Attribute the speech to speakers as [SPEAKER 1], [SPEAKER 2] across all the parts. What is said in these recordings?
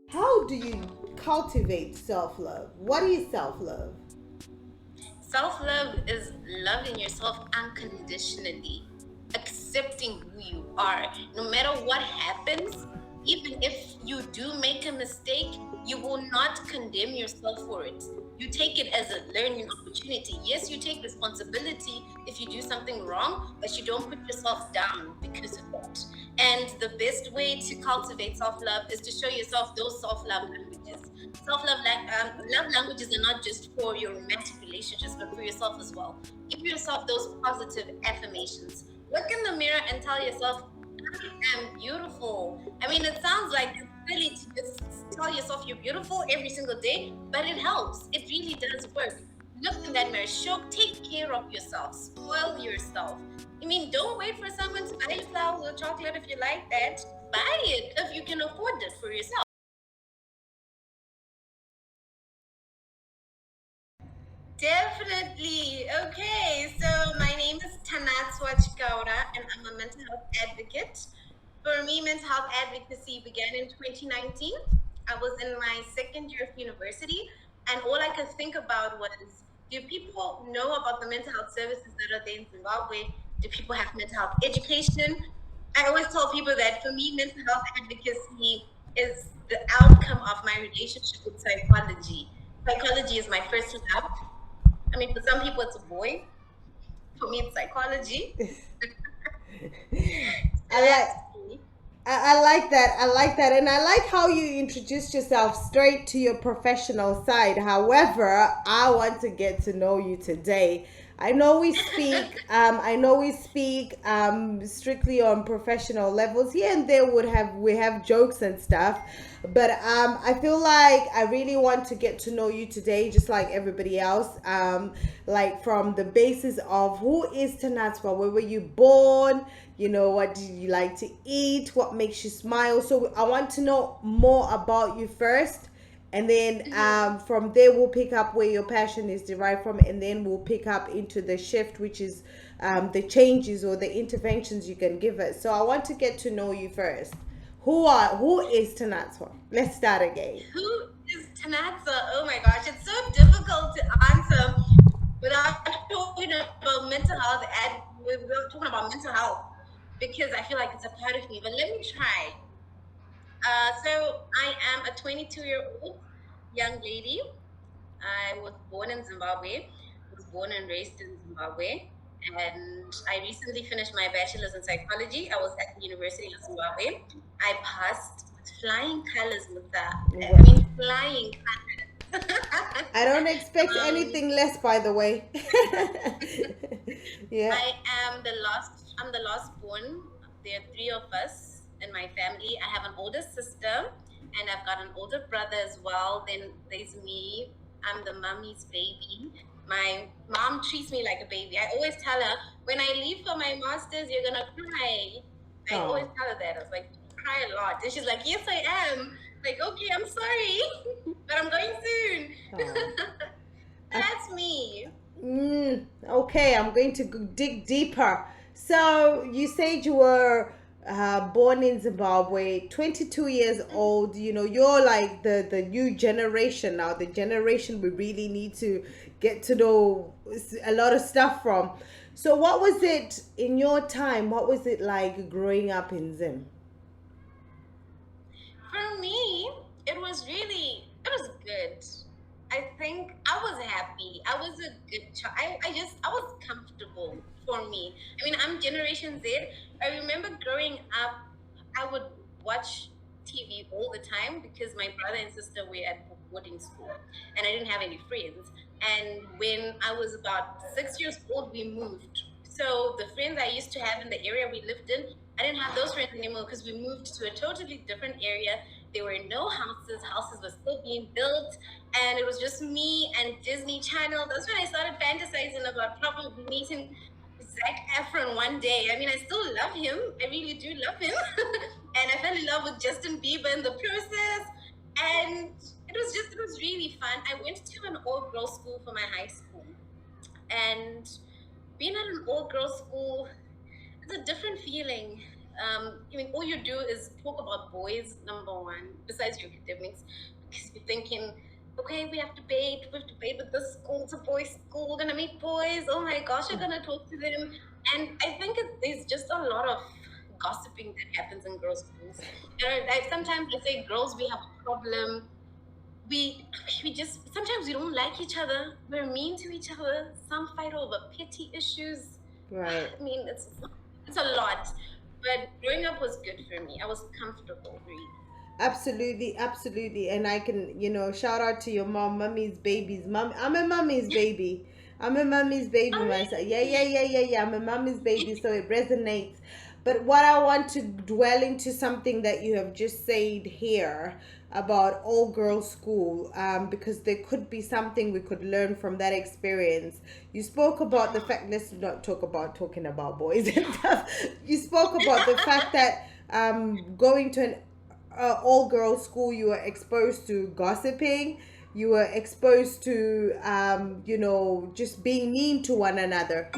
[SPEAKER 1] How do you cultivate self-love? What is self-love?
[SPEAKER 2] Self love is loving yourself unconditionally, accepting who you are. No matter what happens, even if you do make a mistake, you will not condemn yourself for it. You take it as a learning opportunity. Yes, you take responsibility if you do something wrong, but you don't put yourself down because of that. And the best way to cultivate self love is to show yourself those self love languages. Love languages are not just for your romantic relationships, but for yourself as well. Give yourself those positive affirmations. Look in the mirror and tell yourself, I am beautiful. I mean, it sounds like it's silly to just tell yourself you're beautiful every single day, but it helps. It really does work. Look in that mirror. Take care of yourself. Spoil yourself. I mean, don't wait for someone to buy you flowers or chocolate if you like that. Buy it if you can afford it for yourself. Definitely. Okay, so my name is Tanatswa Chikaura, and I'm a mental health advocate. For me, mental health advocacy began in 2019. I was in my second year of university, and all I could think about was, do people know about the mental health services that are there in Zimbabwe? Do people have mental health education? I always tell people that for me, mental health advocacy is the outcome of my relationship with psychology. Psychology is my first love. I mean, for some people, it's a boy. For me, it's psychology. So
[SPEAKER 1] I like
[SPEAKER 2] that's me.
[SPEAKER 1] I like that. I like that. And I like how you introduced yourself straight to your professional side. However, I want to get to know you today. I know we speak strictly on professional levels. Here and there we have jokes and stuff. But I feel like I really want to get to know you today, just like everybody else. Like from the basis of who is Tanatswa, where were you born? What do you like to eat? What makes you smile? So I want to know more about you first. And then
[SPEAKER 2] Mhm.
[SPEAKER 1] from there, we'll pick up where your passion is derived from. And then we'll pick up into the shift, which is the changes or the interventions you can give us. So I want to get to know you first. Who is Tanatswa? Let's start again.
[SPEAKER 2] Who is Tanatsa? Oh my gosh, it's so difficult to answer without talking about mental health and without talking about mental health because I feel like it's a part of me. But let me try. So I am a 22-year-old young lady. I was born in Zimbabwe, was born and raised in Zimbabwe, and I recently finished my bachelor's in psychology. I was at the University of Zimbabwe. I passed with flying colors, Mutha. I mean, flying colors.
[SPEAKER 1] I don't expect
[SPEAKER 2] um,
[SPEAKER 1] anything less, by the way. Yeah.
[SPEAKER 2] I am the last. I'm the last born. There are three of us in my family. I have an older sister, and I've got an older brother as well. Then there's me. I'm the mummy's baby. My mom treats me like a baby. I always tell her when I leave for my masters, you're gonna cry. I always
[SPEAKER 1] Oh.
[SPEAKER 2] tell her that. I was like, you cry a lot, and she's like, yes, I am. Like, okay, I'm sorry, but I'm going soon.
[SPEAKER 1] Oh.
[SPEAKER 2] That's me.
[SPEAKER 1] Okay, I'm going to dig deeper. So you said you were born in Zimbabwe, 22 years old. You're like the new generation now, the generation we really need to get to know a lot of stuff from. So what was it in your time? What was it like growing up in Zim?
[SPEAKER 2] For me, it was good. I think I was happy. I was a good child. I was comfortable for me. I mean, I'm Generation Z. I remember growing up, I would watch TV all the time because my brother and sister were at boarding school and I didn't have any friends. And when I was about 6 years old, we moved. So the friends I used to have in the area we lived in, I didn't have those friends anymore because we moved to a totally different area. There were no houses. Houses were still being built, and it was just me and Disney Channel. That's when I started fantasizing about probably meeting Zac Efron one day. I mean, I still love him. I really do love him, and I fell in love with Justin Bieber in the process. And it was really fun. I went to an all-girls school for my high school, and being at an all-girls school, it's a different feeling. I mean, all you do is talk about boys, number one, besides your academics, because you're thinking, okay, we have to bathe with this school, it's a boys' school, we're gonna meet boys. Oh my gosh, we're gonna talk to them. And I think there's just a lot of gossiping that happens in girls' schools. Sometimes I say, girls, we have a problem. We just sometimes we don't like each other. We're mean to each other. Some fight over petty issues.
[SPEAKER 1] Right.
[SPEAKER 2] I mean, it's a lot. But growing up was good for me. I was comfortable, really.
[SPEAKER 1] Absolutely, absolutely. And I can, shout out to your mom, mommy's babies. Mom, I'm a mommy's baby. I'm a mommy's baby
[SPEAKER 2] Oh,
[SPEAKER 1] myself. Yeah, yeah,
[SPEAKER 2] really?
[SPEAKER 1] yeah, yeah, yeah. I'm a mommy's baby, so it resonates. But what I want to dwell into something that you have just said here about all girls school, because there could be something we could learn from that experience. You spoke about the fact, let's not talk about talking about boys and stuff. You spoke about the fact that going to an all girls school, you were exposed to gossiping, you were exposed to just being mean to one another,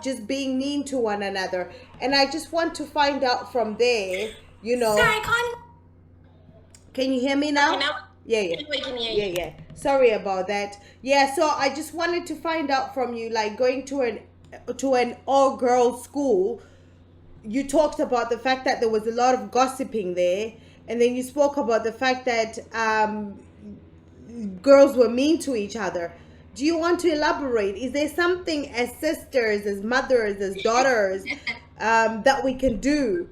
[SPEAKER 1] just being mean to one another. And I just want to find out from there,
[SPEAKER 2] Sorry, Connie.
[SPEAKER 1] can you hear me
[SPEAKER 2] Okay,
[SPEAKER 1] now?
[SPEAKER 2] now
[SPEAKER 1] Yeah, yeah.
[SPEAKER 2] we can hear
[SPEAKER 1] Yeah,
[SPEAKER 2] you.
[SPEAKER 1] yeah. Sorry about that. Yeah, so I just wanted to find out from you, like going to an all girls school. You talked about the fact that there was a lot of gossiping there, and then you spoke about the fact that girls were mean to each other. Do you want to elaborate? Is there something as sisters, as mothers, as daughters, that we can do?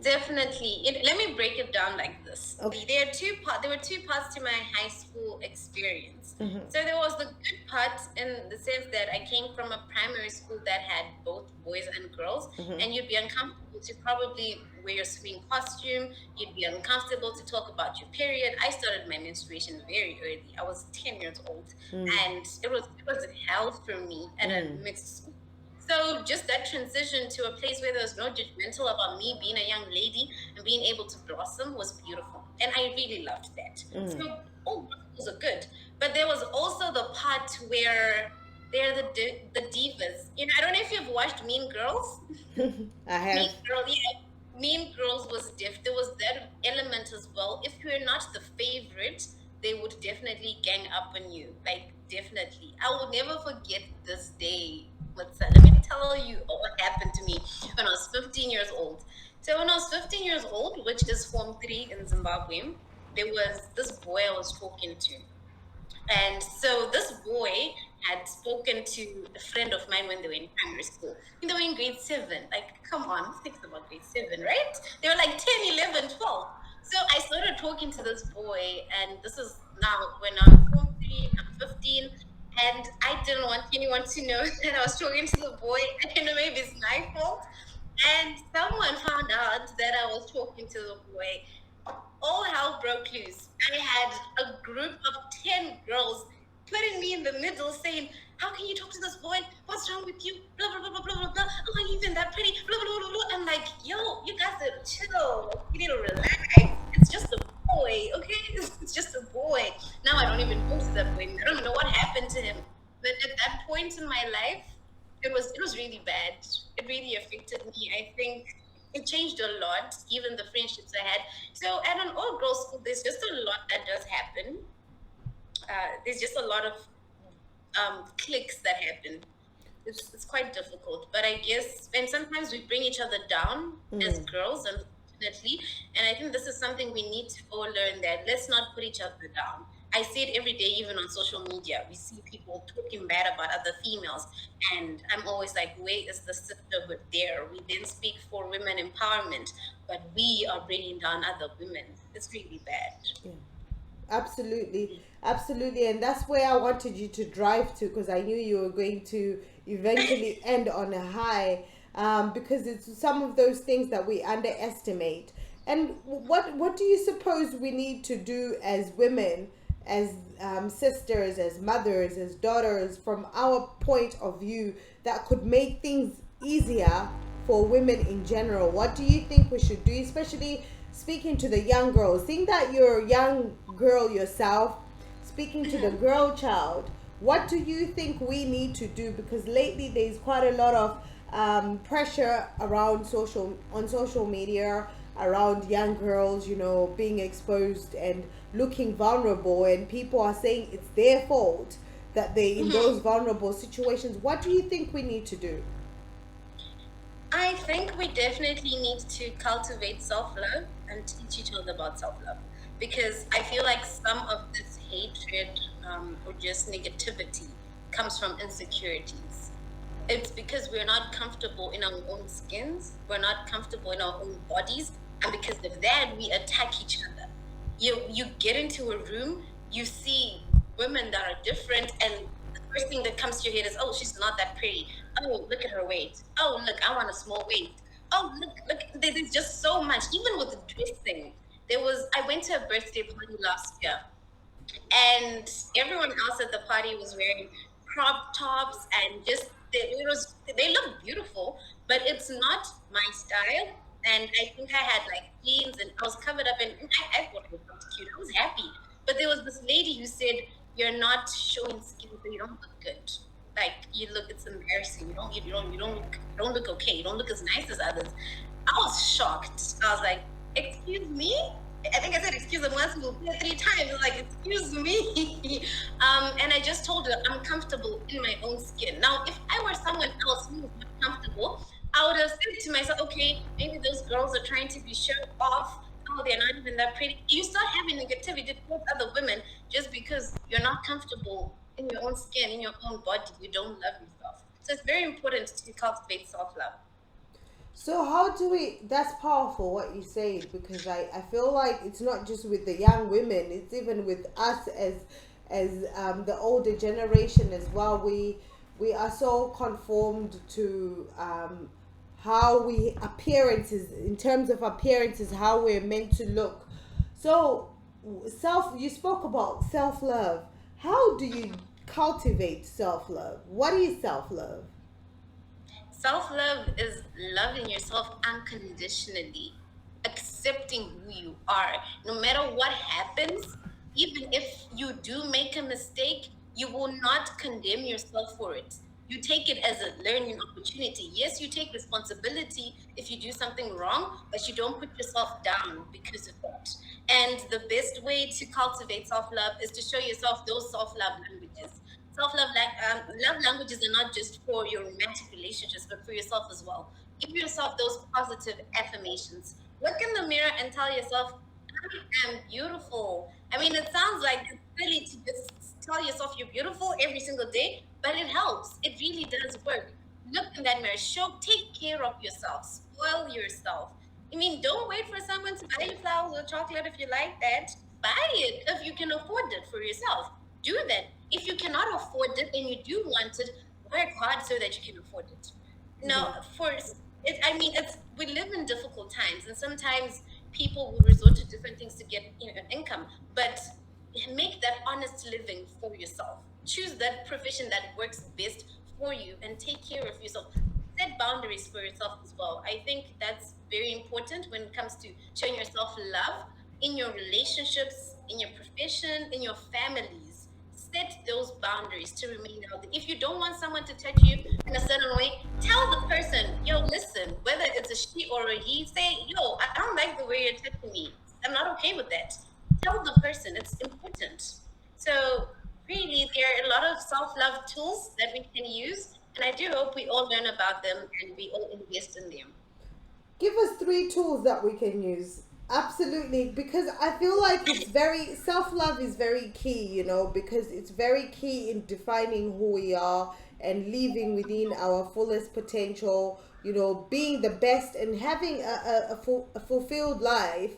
[SPEAKER 2] Definitely. Let me break it down like this.
[SPEAKER 1] Okay.
[SPEAKER 2] There were two parts to my high school experience.
[SPEAKER 1] Mm-hmm.
[SPEAKER 2] So there was the good part in the sense that I came from a primary school that had both boys and girls,
[SPEAKER 1] Mm-hmm.
[SPEAKER 2] and you'd be uncomfortable to probably wear your swimming costume. You'd be uncomfortable to talk about your period. I started my menstruation very early. I was 10 years old, and it was hell for me at a mixed school. So just that transition to a place where there was no judgmental about me being a young lady and being able to blossom was beautiful. And I really loved that. So all girls are good. But there was also the part where they're the divas. I don't know if you've watched Mean Girls.
[SPEAKER 1] I have.
[SPEAKER 2] Mean Girl, yeah. Mean Girls was There was that element as well. If you're not the favorite, they would definitely gang up on you. Like definitely. I will never forget this day. Let me tell you what happened to me when I was 15 years old. So when I was 15 years old, which is Form 3 in Zimbabwe, there was this boy I was talking to. And so this boy had spoken to a friend of mine when they were in primary school. They were in grade 7. Like, come on, think about grade 7, right? They were like 10, 11, 12. So I started talking to this boy, and this is now when I'm 3, I'm 15, and I didn't want anyone to know that I was talking to the boy. I don't know, maybe it's my fault. And someone found out that I was talking to the boy. All hell broke loose. I had a group of 10 girls putting me in the middle saying, how can you talk to this boy? What's wrong with you? Blah, blah, blah, blah, blah, blah, blah. Oh, are you even that pretty? Blah, blah, blah, blah. I'm like, yo, you guys need to chill. You need to relax. It's just a boy, okay? It's just a boy. Now I don't even talk to that boy. I don't know what happened to him. But at that point in my life, it was really bad. It really affected me. I think it changed a lot, even the friendships I had. So at an all girls school, there's just a lot that does happen. There's just a lot of cliques that happen. It's quite difficult, but I guess, and sometimes we bring each other down as girls, unfortunately. And I think this is something we need to all learn, that let's not put each other down. I see it every day, even on social media. We see people talking bad about other females, and I'm always like, where is the sisterhood there? We then speak for women empowerment, but we are bringing down other women. It's really bad.
[SPEAKER 1] Yeah. Absolutely, absolutely, and that's where I wanted you to drive to, because I knew you were going to eventually end on a high, because it's some of those things that we underestimate. And what do you suppose we need to do as women, as sisters, as mothers, as daughters, from our point of view, that could make things easier for women in general? What do you think we should do, especially speaking to the young girls? Think that you're a young girl yourself, speaking to the girl child. What do you think we need to do? Because lately there's quite a lot of pressure around social media around young girls, being exposed and looking vulnerable, and people are saying it's their fault that they in those
[SPEAKER 2] Mhm.
[SPEAKER 1] vulnerable situations. What do you think we need to do?
[SPEAKER 2] I think we definitely need to cultivate self love and teach each other about self love, because I feel like some of this hatred, or just negativity comes from insecurities. It's because we're not comfortable in our own skins, we're not comfortable in our own bodies, and because of that, we attack each other. You get into a room, you see women that are different, and the first thing that comes to your head is, oh, she's not that pretty. Oh, look at her weight. Oh, look, I want a small waist. Oh, look, there's just so much. Even with dressing, I went to a birthday party last year, and everyone else at the party was wearing crop tops and just they look beautiful, but it's not my style. And I think I had like jeans and I was covered up, and I thought I looked cute. I was happy, but there was this lady who said, "You're not showing skin, so you don't look good. Like you look, it's embarrassing. You don't look okay. You don't look as nice as others." I was shocked. I was like, "Excuse me?" I think I said excuse me once, three times. I was like, excuse me. And I just told her I'm comfortable in my own skin. Now, if I were someone else who was not comfortable, I would have said to myself, okay, maybe those girls are trying to be show off. Oh, they're not even that pretty. You start having negativity towards other women just because you're not comfortable in your own skin, in your own body. You don't love yourself. So it's very important to cultivate self love.
[SPEAKER 1] So how do we? That's powerful what you said, because I feel like it's not just with the young women; it's even with us as the older generation as well. We are so conformed to how we appearances, in terms of appearances, how we're meant to look. So you spoke about self love. How do you cultivate self love? What is self love?
[SPEAKER 2] Self love is loving yourself unconditionally, accepting who you are. No matter what happens, even if you do make a mistake, you will not condemn yourself for it. You take it as a learning opportunity. Yes, you take responsibility if you do something wrong, but you don't put yourself down because of that. And the best way to cultivate self love is to show yourself those self love languages. Self-love love languages are not just for your romantic relationships, but for yourself as well. Give yourself those positive affirmations. Look in the mirror and tell yourself, I am beautiful. I mean, it sounds like it's silly to just tell yourself you're beautiful every single day, but it helps. It really does work. Look in that mirror. Take care of yourself. Spoil yourself. I mean, don't wait for someone to buy you flowers or chocolate if you like that. Buy it if you can afford it for yourself. Do that. If you cannot afford it and you do want it, work hard so that you can afford it. Now,
[SPEAKER 1] Yeah.
[SPEAKER 2] for it, I mean, it's we live in difficult times, and sometimes people will resort to different things to get an income. But make that honest living for yourself. Choose that profession that works best for you, and take care of yourself. Set boundaries for yourself as well. I think that's very important when it comes to showing yourself love in your relationships, in your profession, in your families. Set those boundaries to remain healthy. If you don't want someone to touch you in a certain way, tell the person, yo, listen, whether it's a she or a he, say, yo, I don't like the way you're touching me. I'm not okay with that. Tell the person, it's important. So, really, there are a lot of self love tools that we can use, and I do hope we all learn about them and we all invest in them.
[SPEAKER 1] Give us three tools that we can use. Absolutely, because I feel like it's very self love is very key, because it's very key in defining who we are and living within our fullest potential, being the best and having a fulfilled life.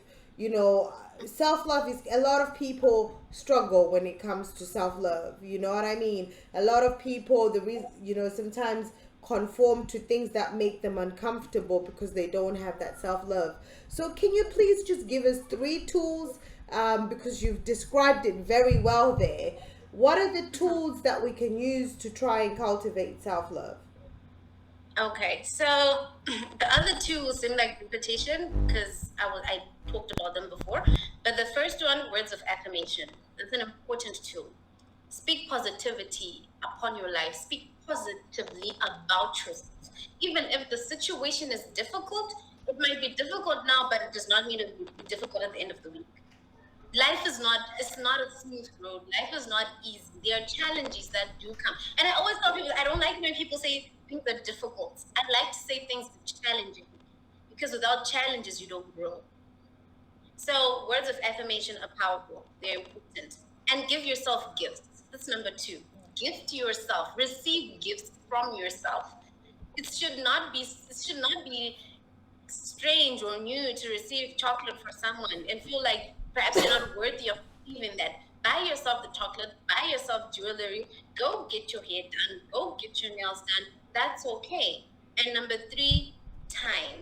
[SPEAKER 1] Self love is, a lot of people struggle when it comes to self love. You know what I mean? A lot of people, the reason, sometimes conform to things that make them uncomfortable because they don't have that self love. So, can you please just give us three tools? Because you've described it very well there. What are the tools that we can use to try and cultivate self love?
[SPEAKER 2] Okay, so the other two will seem like repetition because I talked about them before. But the first one, words of affirmation, that's an important tool. Speak positivity upon your life. Speak positively about yourself. Even if the situation is difficult, it might be difficult now, but it does not mean it will be difficult at the end of the week. Life is not, it's not a smooth road. Life is not easy. There are challenges that do come. And I always tell people, I don't like when people say things are difficult. I like to say things are challenging, because without challenges, you don't grow. So words of affirmation are powerful. They're important. And give yourself gifts. That's number two. Gift yourself. Receive gifts from yourself. It should not be strange or new to receive chocolate for someone and feel like perhaps you're not worthy of receiving that. Buy yourself the chocolate, buy yourself jewelry, go get your hair done, go get your nails done. That's okay. And number three, time.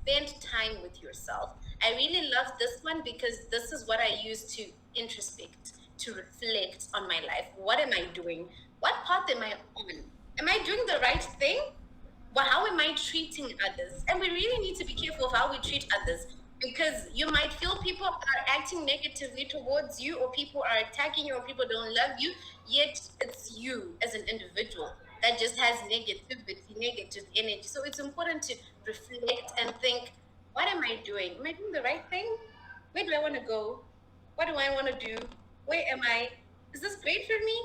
[SPEAKER 2] Spend time with yourself. I really love this one because this is what I use to introspect, to reflect on my life. What am I doing? What path am I on? Am I doing the right thing? Well, how am I treating others? And we really need to be careful of how we treat others, because you might feel people are acting negatively towards you, or people are attacking you, or people don't love you, yet it's you as an individual that just has negativity, negative energy. So it's important to reflect and think, what am I doing? Am I doing the right thing? Where do I want to go? What do I want to do? Where am I? Is this great for me?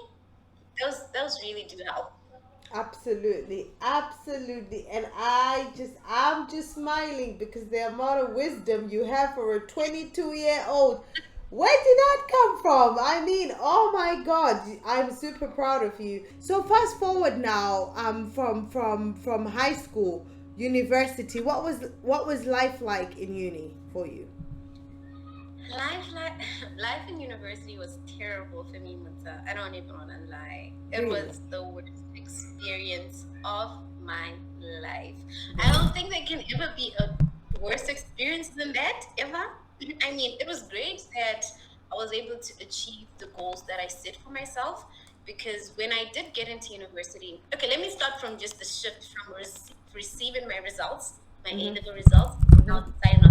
[SPEAKER 2] Those really do help.
[SPEAKER 1] Absolutely, absolutely. And I'm just smiling because the amount of wisdom you have for a 22-year-old. Where did that come from? I mean, oh my God, I'm super proud of you. So fast forward now, from high school, university. What was life like in uni for you?
[SPEAKER 2] Life, life in university was terrible for me, Muta. I don't even want to lie. It
[SPEAKER 1] Really?
[SPEAKER 2] was the worst experience of my life. I don't think there can ever be a worse experience than that, ever. I mean, it was great that I was able to achieve the goals that I set for myself. Because when I did get into university, okay, let me start from just the shift from receiving my results, my A
[SPEAKER 1] Mm-hmm.
[SPEAKER 2] level results, now
[SPEAKER 1] Mm-hmm.
[SPEAKER 2] deciding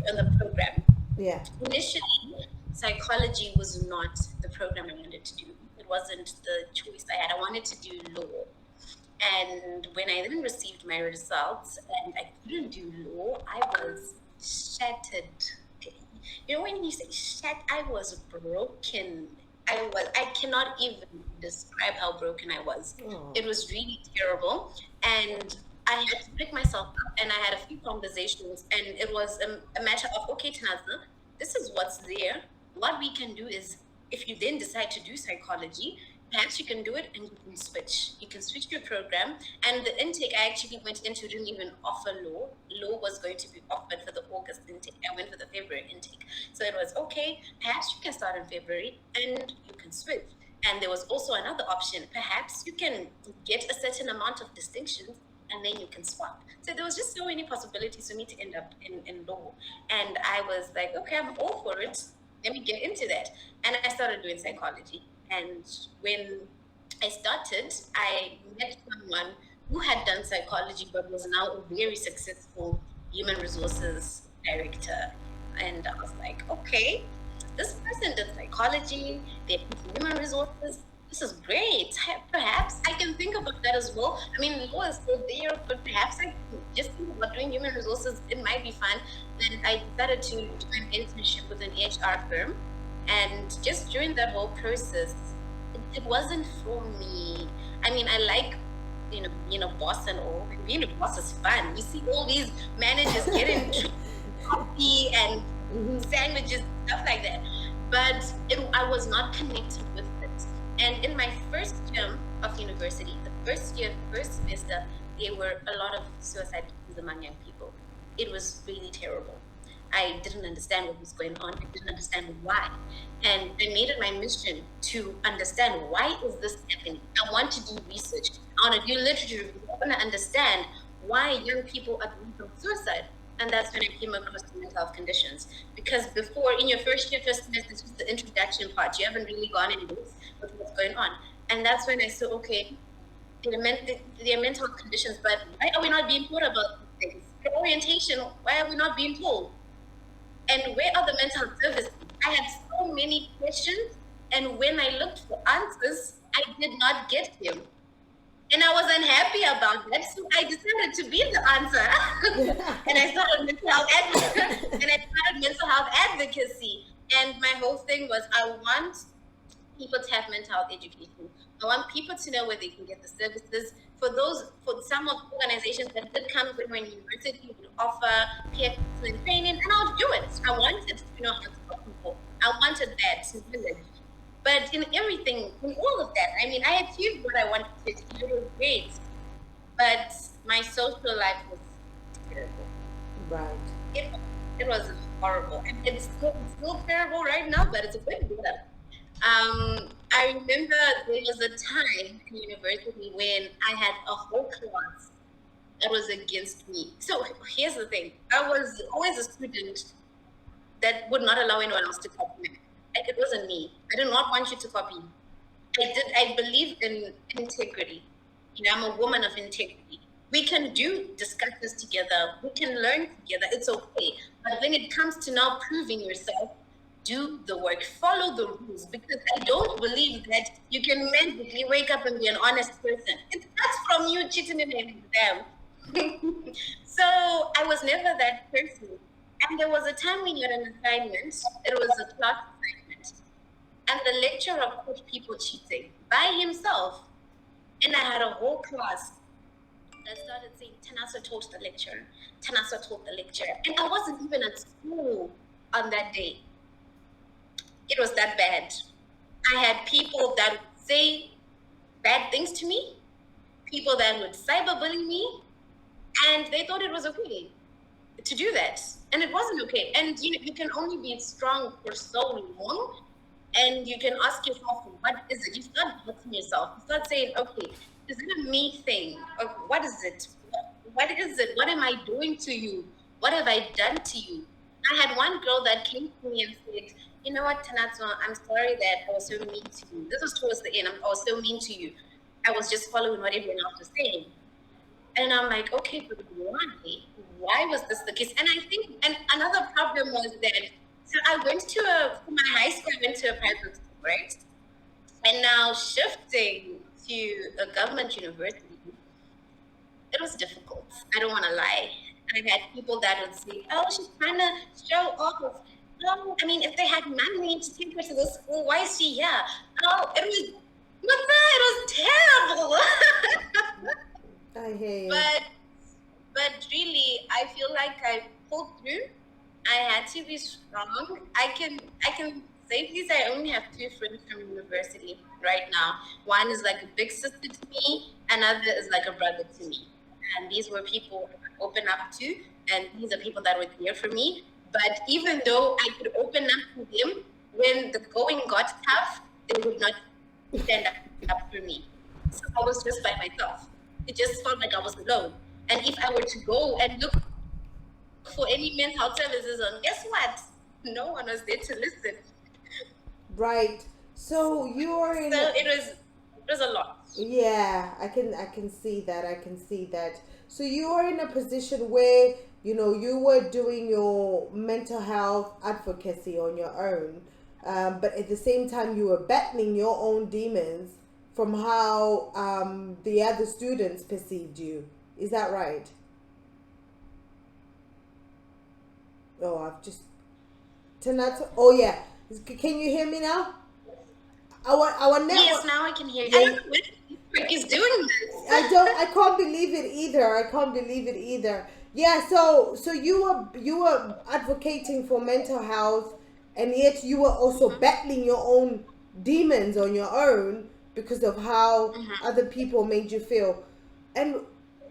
[SPEAKER 2] on the program.
[SPEAKER 1] Yeah.
[SPEAKER 2] Initially, psychology was not the program I wanted to do. It wasn't the choice I had. I wanted to do law. And when I then received my results and I couldn't do law, I was shattered. You know, when you say shat, I was broken. I cannot even describe how broken I was.
[SPEAKER 1] Oh.
[SPEAKER 2] It was really terrible. And I had to pick myself up, and I had a few conversations, and it was a matter of, okay, Tanazna, this is what's there. What we can do is, if you then decide to do psychology, perhaps you can do it and you can switch. You can switch your program. And the intake I actually went into didn't even offer law. Law was going to be offered for the August intake. I went for the February intake. So it was okay, perhaps you can start in February and you can switch. And there was also another option. Perhaps you can get a certain amount of distinctions and then you can swap. So there was just so many possibilities for me to end up in law. And I was like, okay, I'm all for it. Let me get into that. And I started doing psychology. And when I started, I met someone who had done psychology but was now a very successful human resources director. And I was like, okay, this person did psychology, they're human resources. This is great. Perhaps I can think about that as well. I mean, law is still there, but perhaps I can just think about doing human resources. It might be fun. Then I decided to do an internship with an HR firm. And just during that whole process, it wasn't for me. I mean, I like, being a boss and all. Being a boss is fun. You see all these managers getting coffee and
[SPEAKER 1] Mm-hmm.
[SPEAKER 2] sandwiches, stuff like that. But I was not connected with it. And in my first term of university, the first year, first semester, there were a lot of suicide cases among young people. It was really terrible. I didn't understand what was going on. I didn't understand why. And I made it my mission to understand, why is this happening? I want to do research. I want to do literature review. I want to understand why young people are dying from suicide. And that's when I came across the mental health conditions. Because before, in your first year, first semester, it's just the introduction part. You haven't really gone in depth with what's going on. And that's when I said, okay, there are mental health conditions, but why are we not being taught about these things? The orientation, why are we not being told? And where are the mental health services? I had so many questions, and when I looked for answers, I did not get them. And I wasn't happy about that, so I decided to be the answer. And I started mental health and I started mental health advocacy. And my whole thing was I want people to have mental health education. I want people to know where they can get the services. For some of the organizations that did come when we're in university would offer peer counseling training, and I'll do it. I wanted to know how to help people. I wanted that village. But in everything, in all of that, I mean, I achieved what I wanted to achieve. It was great. But my social life was terrible.
[SPEAKER 1] Right.
[SPEAKER 2] It, it was horrible. And it's still terrible right now, but it's a bit better. I remember there was a time in university when I had a whole class that was against me. So here's the thing. I was always a student that would not allow anyone else to copy me. Like, it wasn't me. I did not want you to copy. I believe in integrity. You know, I'm a woman of integrity. We can do discussions together. We can learn together. It's okay. But when it comes to now proving yourself, do the work, follow the rules, because I don't believe that you can magically wake up and be an honest person. It starts from you cheating in an exam. So I was never that person. And there was a time when you had an assignment, it was a class assignment, and the lecturer caught people cheating by himself. And I had a whole class that started saying, Tanatswa taught the lecturer, Tanatswa taught the lecturer. And I wasn't even at school on that day. It was that bad. I had people that would say bad things to me, people that would cyberbully me, and they thought it was okay to do that. And it wasn't okay. And you can only be strong for so long. And you can ask yourself, what is it? You start doubting yourself. You start saying, okay, is it a me thing? Or what is it? What is it? What am I doing to you? What have I done to you? I had one girl that came to me and said, you know what, Tanatswa, I'm sorry that I was so mean to you. This was towards the end. I was so mean to you. I was just following what everyone else was saying. And I'm like, okay, but why? Why was this the case? And I think, and another problem was that, so I went for my high school, I went to a private school, right? And now shifting to a government university, it was difficult. I don't want to lie. I had people that would say, oh, she's trying to show off. Oh, I mean, if they had money to take her to the school, why is she here? Oh, it was terrible.
[SPEAKER 1] I hear you.
[SPEAKER 2] But really, I feel like I pulled through. I had to be strong. I can say this. I only have two friends from university right now. One is like a big sister to me. Another is like a brother to me. And these were people I could open up to, and these are people that were there for me. But even though I could open up to them, when the going got tough, they would not stand up for me. So I was just by myself. It just felt like I was alone. And if I were to go and look for any mental health services on, guess what? No one was there to listen.
[SPEAKER 1] Right. So you're in.
[SPEAKER 2] So it was a lot.
[SPEAKER 1] Yeah, I can see that. I can see that. So you are in a position where you were doing your mental health advocacy on your own, but at the same time you were battling your own demons from how the other students perceived you. Is that right? Oh, I've just Tanat. Oh yeah, can you hear me now? Our
[SPEAKER 2] Yes,
[SPEAKER 1] network.
[SPEAKER 2] now I can hear you. I
[SPEAKER 1] Yeah,
[SPEAKER 2] don't know what network is doing this.
[SPEAKER 1] I can't believe it either. I can't believe it either. Yeah, so you were advocating for mental health, and yet you were also
[SPEAKER 2] Mm-hmm.
[SPEAKER 1] battling your own demons on your own because of how
[SPEAKER 2] Mm-hmm.
[SPEAKER 1] other people made you feel. And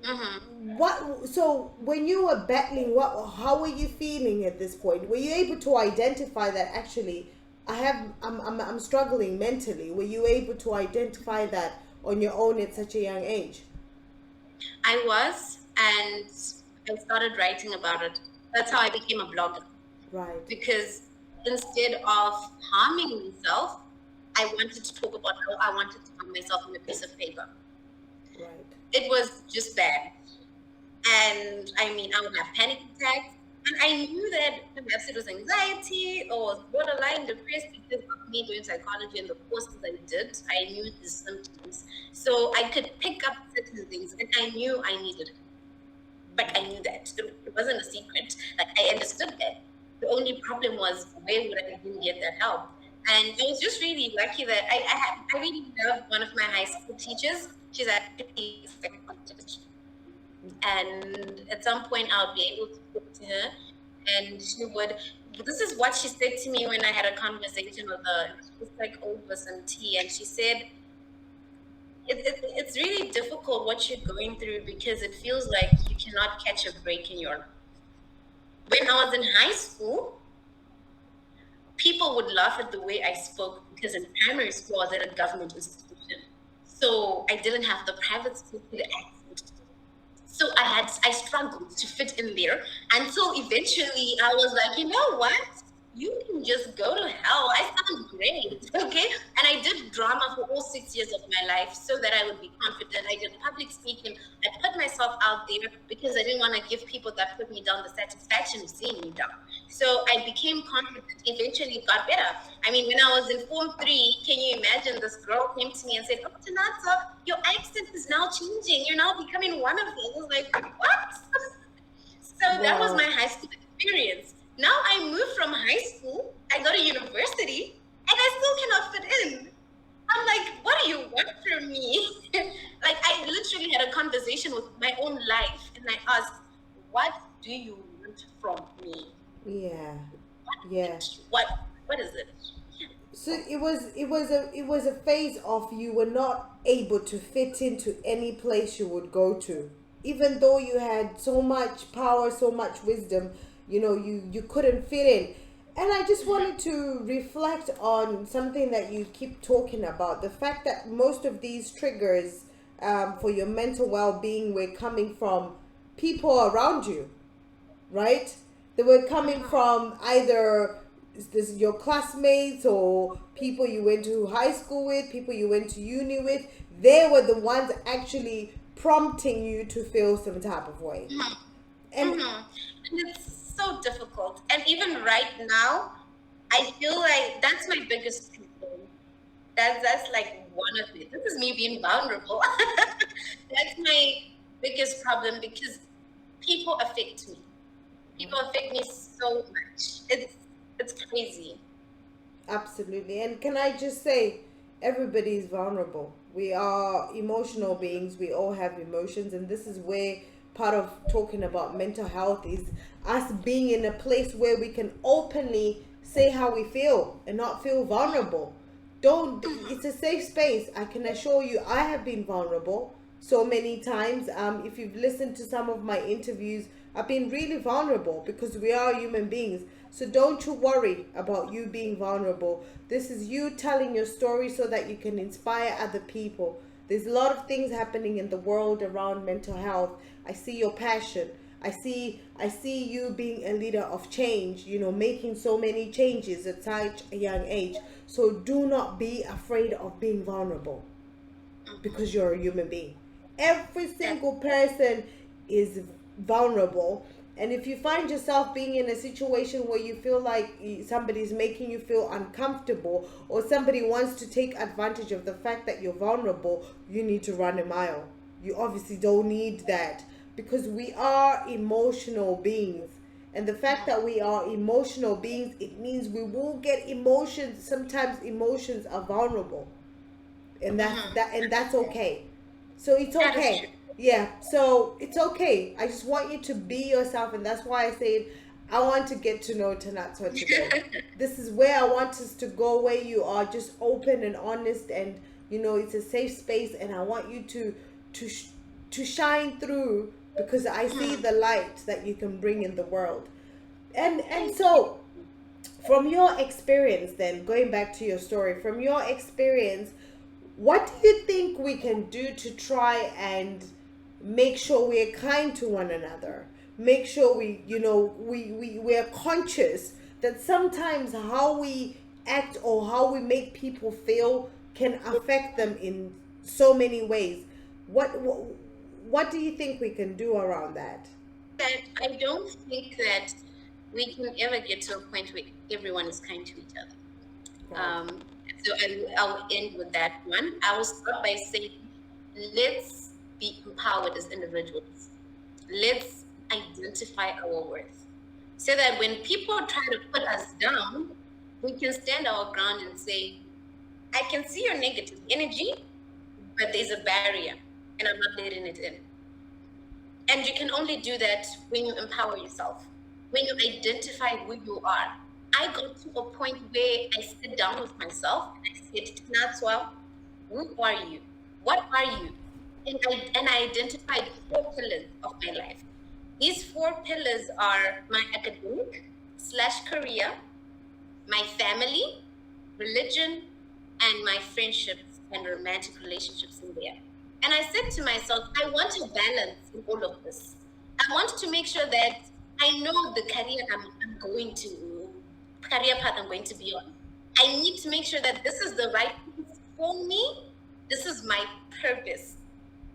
[SPEAKER 2] Mm-hmm.
[SPEAKER 1] so when you were battling, how were you feeling at this point? Were you able to identify that actually I'm struggling mentally? Were you able to identify that on your own at such a young age?
[SPEAKER 2] I was, and I started writing about it. That's how I became a blogger.
[SPEAKER 1] Right,
[SPEAKER 2] Because instead of harming myself, I wanted to talk about how I wanted to harm myself on a piece of paper.
[SPEAKER 1] right.
[SPEAKER 2] It was just bad. And I mean, I would have panic attacks. And I knew that perhaps it was anxiety or was borderline depressed because of me doing psychology and the courses I did. I knew the symptoms. So I could pick up certain things and I knew I needed it. But I knew that. It wasn't a secret. Like I understood that. The only problem was where would I even get that help? And I was just really lucky that I really loved one of my high school teachers. She's actually a psychologist. And at some point I'll be able to talk to her and she would, this is what she said to me when I had a conversation with her. It was like over some tea and she said, it's really difficult what you're going through because it feels like you cannot catch a break in your life. When I was in high school, people would laugh at the way I spoke because in primary school I was at a government institution. So I didn't have the private school accent. So I struggled to fit in there until eventually I was like, you know what? You can just go to hell. I sound great, okay? And I did drama for all 6 years of my life so that I would be confident. I did public speaking. I put myself out there because I didn't want to give people that put me down the satisfaction of seeing me down. So I became confident. Eventually, it got better. I mean, when I was in Form 3, can you imagine this girl came to me and said, oh, Tanatswa, your accent is now changing. You're now becoming one of us. I was like, what? So that was
[SPEAKER 1] Wow.
[SPEAKER 2] my high school experience. Now I moved from high school, I go to university, and I still cannot fit in. I'm like, what do you want from me? Like, I literally had a conversation with my own life, and I asked, what do you want from me?
[SPEAKER 1] Yeah. Yeah.
[SPEAKER 2] What, what is it?
[SPEAKER 1] So it was a phase of you were not able to fit into any place you would go to, even though you had so much power, so much wisdom. You couldn't fit in. And I just wanted to reflect on something that you keep talking about, the fact that most of these triggers, for your mental well-being, were coming from people around you, right? They were coming from either your classmates or people you went to high school with, people you went to uni with. They were the ones actually prompting you to feel some type of way. And
[SPEAKER 2] And it's so difficult. And even right now, I feel like that's my biggest concern. That's like one of it. This is me being vulnerable. That's my biggest problem because people affect me. People affect me so much. It's crazy.
[SPEAKER 1] absolutely. And can I just say, everybody is vulnerable. We are emotional beings. We all have emotions. And this is where part of talking about mental health is us being in a place where we can openly say how we feel and not feel vulnerable. Don't, it's a safe space. I can assure you, I have been vulnerable so many times. If you've listened to some of my interviews, I've been really vulnerable because we are human beings. So don't you worry about you being vulnerable. This is you telling your story so that you can inspire other people. There's a lot of things happening in the world around mental health. I see your passion. I see you being a leader of change, making so many changes at such a young age. So do not be afraid of being vulnerable because you're a human being. Every
[SPEAKER 2] That
[SPEAKER 1] single person is vulnerable. And if you find yourself being in a situation where you feel like somebody's making you feel uncomfortable or somebody wants to take advantage of the fact that you're vulnerable, you need to run a mile. You obviously don't need that because we are emotional beings. And the fact that we are emotional beings, it means we will get emotions. Sometimes emotions are vulnerable, and that's okay. So it's
[SPEAKER 2] that is true.
[SPEAKER 1] okay. Yeah, so it's okay. I just want you to be yourself, and that's why I said I want to get to know Tanatswa today. This is where I want us to go, where you are just open and honest, and it's a safe space, and I want you to sh- to shine through because I see the light that you can bring in the world. And
[SPEAKER 2] Thank you.
[SPEAKER 1] so from your experience, then going back to your story, from your experience, what do you think we can do to try and make sure we're kind to one another? Make sure we're conscious that sometimes how we act or how we make people feel can affect them in so many ways. What do you think we can do around that?
[SPEAKER 2] That I don't think that we can ever get to a point where everyone is kind to each other.
[SPEAKER 1] Right.
[SPEAKER 2] Um, so I'll end with that one. I will start by saying, let's be empowered as individuals. Let's identify our worth so that when people try to put us down, we can stand our ground and say, I can see your negative energy, but there's a barrier and I'm not letting it in. And you can only do that when you empower yourself, when you identify who you are. I got to a point where I sit down with myself and I said, Tanatswa, who are you? What are you? And I identified 4 pillars of my life. These 4 pillars are my academic slash career, my family, religion, and my friendships and romantic relationships in there. And I said to myself, I want a balance in all of this. I want to make sure that I know the I'm going to, career path I'm going to be on. I need to make sure that this is the right place for me. This is my purpose.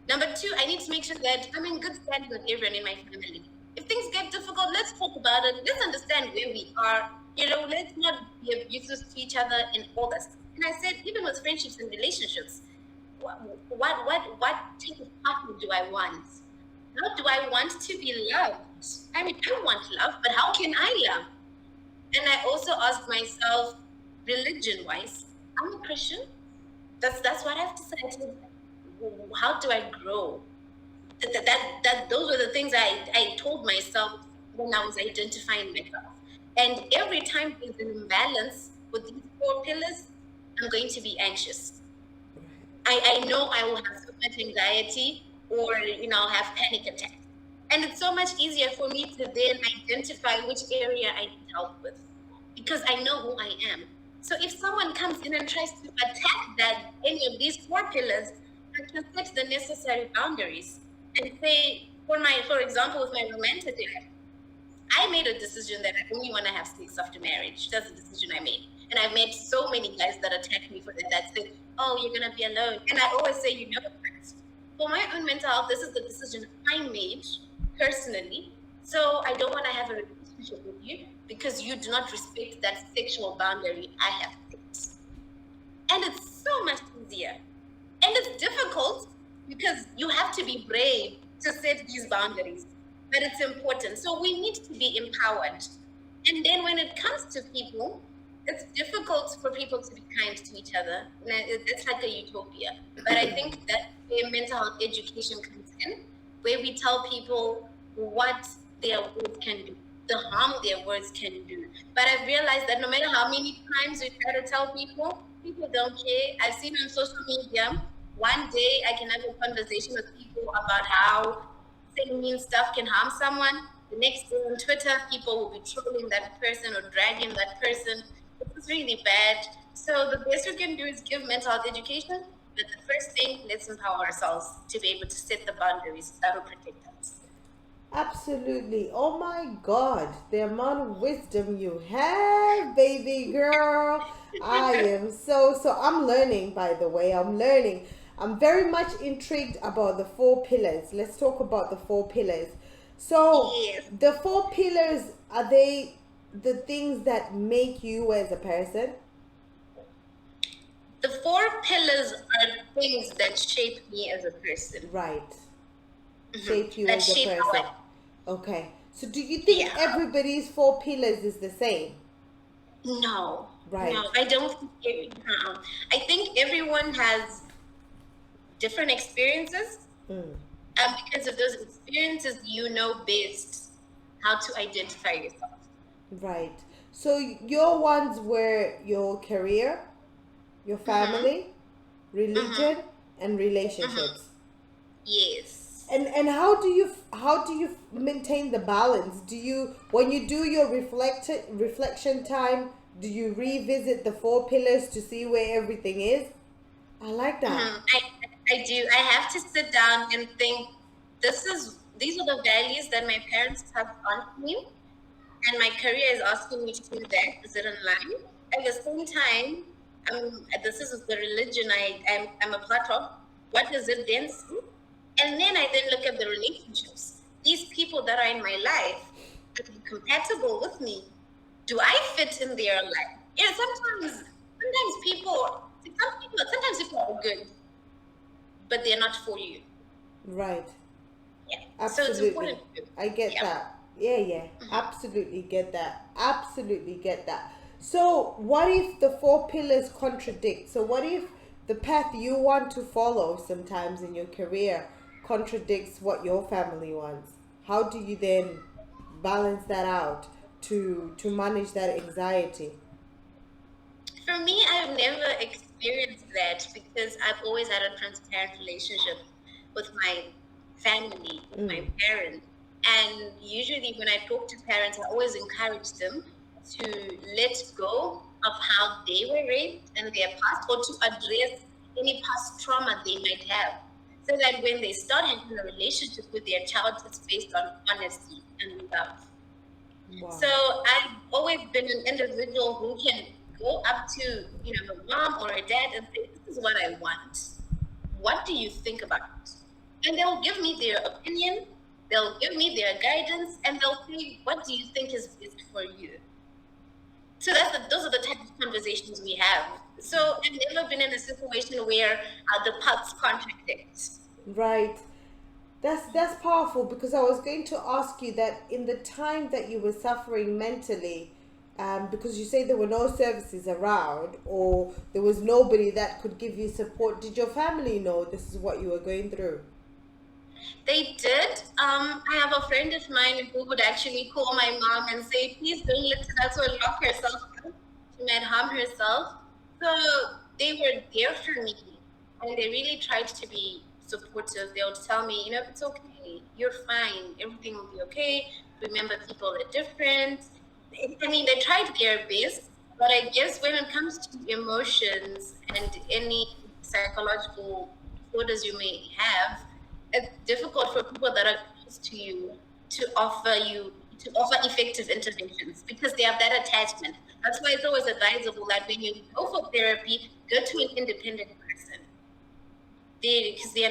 [SPEAKER 2] Number 2, I need to make sure that I'm in good standing with everyone in my family. If things get difficult, let's talk about it. Let's understand where we are. Let's not be abusive to each other and all that stuff. And I said, even with friendships and relationships, what type of partner do I want? How do I want to be loved? I mean, I want love, but how can I love? And I also asked myself, religion-wise, I'm a Christian. That's what I've decided. How do I grow? Those were the things I told myself when I was identifying myself. And every time there's an imbalance with these 4 pillars, I'm going to be anxious. I know I will have so much anxiety, or I'll have panic attacks. And it's so much easier for me to then identify which area I need help with, because I know who I am. So if someone comes in and tries to attack any of these 4 pillars, I can set the necessary boundaries and say, for example, with my romantic life, I made a decision that I only want to have sex after marriage. That's a decision I made. And I've met so many guys that attack me for that said, oh, you're going to be alone. And I always say, for my own mental health, this is the decision I made personally. So I don't want to have a relationship with you because you do not respect that sexual boundary I have set. And it's so much easier. And it's difficult because you have to be brave to set these boundaries, but it's important. So we need to be empowered. And then when it comes to people, it's difficult for people to be kind to each other. It's like a utopia. But I think that where mental health education comes in, where we tell people what their words can do, the harm their words can do. But I've realized that no matter how many times we try to tell people, people don't care. I've seen on social media, one day I can have a conversation with people about how saying mean stuff can harm someone. The next day on Twitter, people will be trolling that person or dragging that person. It's really bad. So the best we can do is give mental health education. But the first thing, let's empower ourselves to be able to set the boundaries that will protect us.
[SPEAKER 1] Absolutely. Oh my God, the amount of wisdom you have, baby girl. I am I'm learning, by the way. I'm learning. I'm very much intrigued about the 4 pillars. Let's talk about the 4 pillars. So,
[SPEAKER 2] Yes.
[SPEAKER 1] the 4 pillars, are they the things that make you as a person?
[SPEAKER 2] The 4 pillars are things that shape me as a person.
[SPEAKER 1] Right.
[SPEAKER 2] Mhm.
[SPEAKER 1] Shape you
[SPEAKER 2] That
[SPEAKER 1] as a
[SPEAKER 2] shape how
[SPEAKER 1] person.
[SPEAKER 2] I,
[SPEAKER 1] Okay. So, do you think
[SPEAKER 2] yeah.
[SPEAKER 1] everybody's 4 pillars is the same?
[SPEAKER 2] No,
[SPEAKER 1] Right.
[SPEAKER 2] no, I don't think I think everyone has different experiences.
[SPEAKER 1] Mm.
[SPEAKER 2] And because of those experiences, you know best how to identify yourself.
[SPEAKER 1] Right. So your ones were your career, your
[SPEAKER 2] Mm-hmm.
[SPEAKER 1] family,
[SPEAKER 2] Mm-hmm.
[SPEAKER 1] religion, and
[SPEAKER 2] Mm-hmm.
[SPEAKER 1] relationships.
[SPEAKER 2] Yes.
[SPEAKER 1] And how do you maintain the balance? Do you, when you do your reflection time, do you revisit the 4 pillars to see where everything is? I like that.
[SPEAKER 2] Mm-hmm. I do. I have to sit down and think, these are the values that my parents have taught me, and my career is asking me to do that. Is it in line? At the same time, this is the religion I'm a part of. What does it then say? And then I then look at the relationships. These people that are in my life, compatible with me? Do I fit in their life? Yeah, sometimes sometimes people are good, but they're not for you.
[SPEAKER 1] Right.
[SPEAKER 2] Yeah. So it's important
[SPEAKER 1] Absolutely.
[SPEAKER 2] to,
[SPEAKER 1] I get
[SPEAKER 2] yeah.
[SPEAKER 1] that. Yeah, yeah. Absolutely get that. Absolutely get that. So, what if the four pillars contradict? So, what if the path you want to follow sometimes in your career contradicts what your family wants? How do you then balance that out to manage that anxiety?
[SPEAKER 2] For me, I've never experienced that because I've always had a transparent relationship with my family, with my parents. And usually, when I talk to parents, I always encourage them to let go of how they were raised and their past, or to address any past trauma they might have. So that when they start having a relationship with their child, it's based on honesty and love. So
[SPEAKER 1] Wow.
[SPEAKER 2] I've always been an individual who can go up to, a mom or a dad and say, "This is what I want. What do you think about it?" And they'll give me their opinion, they'll give me their guidance, and they'll say, "What do you think is best for you?" So those are the type of conversations we have. So I've never been in a situation where the paths contradict.
[SPEAKER 1] Right. That's powerful because I was going to ask you that in the time that you were suffering mentally, because you say there were no services around or there was nobody that could give you support. Did your family know this is what you were going through?
[SPEAKER 2] They did. I have a friend of mine who would actually call my mom and say, "Please don't let Tanatswa lock herself up. She might harm herself." So they were there for me, and they really tried to be supportive. They would tell me, "It's okay. You're fine. Everything will be okay. Remember, people are different." I mean, they tried their best, but I guess when it comes to emotions and any psychological disorders you may have, it's difficult for people that are close to you to offer effective interventions because they have that attachment. That's why it's always advisable that when you go for therapy, go to an independent person. Because they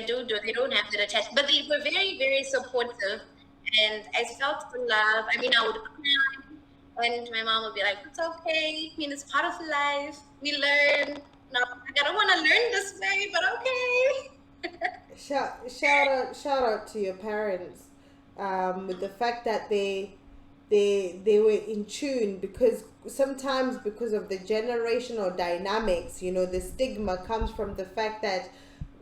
[SPEAKER 2] don't have that attachment. But they were very, very supportive, and I felt the love. I mean, I would cry, and my mom would be like, "It's okay. I mean, it's part of life. We learn. No, I don't want to learn this way, but okay."
[SPEAKER 1] Shout out to your parents, with the fact that they were in tune, because sometimes because of the generational dynamics, the stigma comes from the fact that,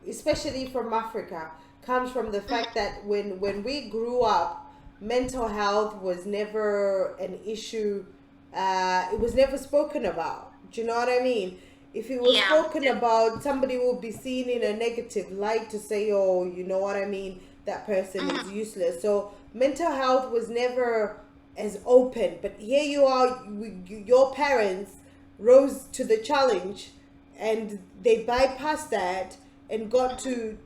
[SPEAKER 1] especially from Africa, comes from the fact that when we grew up, mental health was never an issue. It was never spoken about. Do you know what I mean? If it was
[SPEAKER 2] Yeah.
[SPEAKER 1] spoken about, somebody would be seen in a negative light to say, "Oh, you know what I mean? That person is
[SPEAKER 2] Mhm.
[SPEAKER 1] useless." So mental health was never as open. But here you are, your parents rose to the challenge, and they bypassed that and got to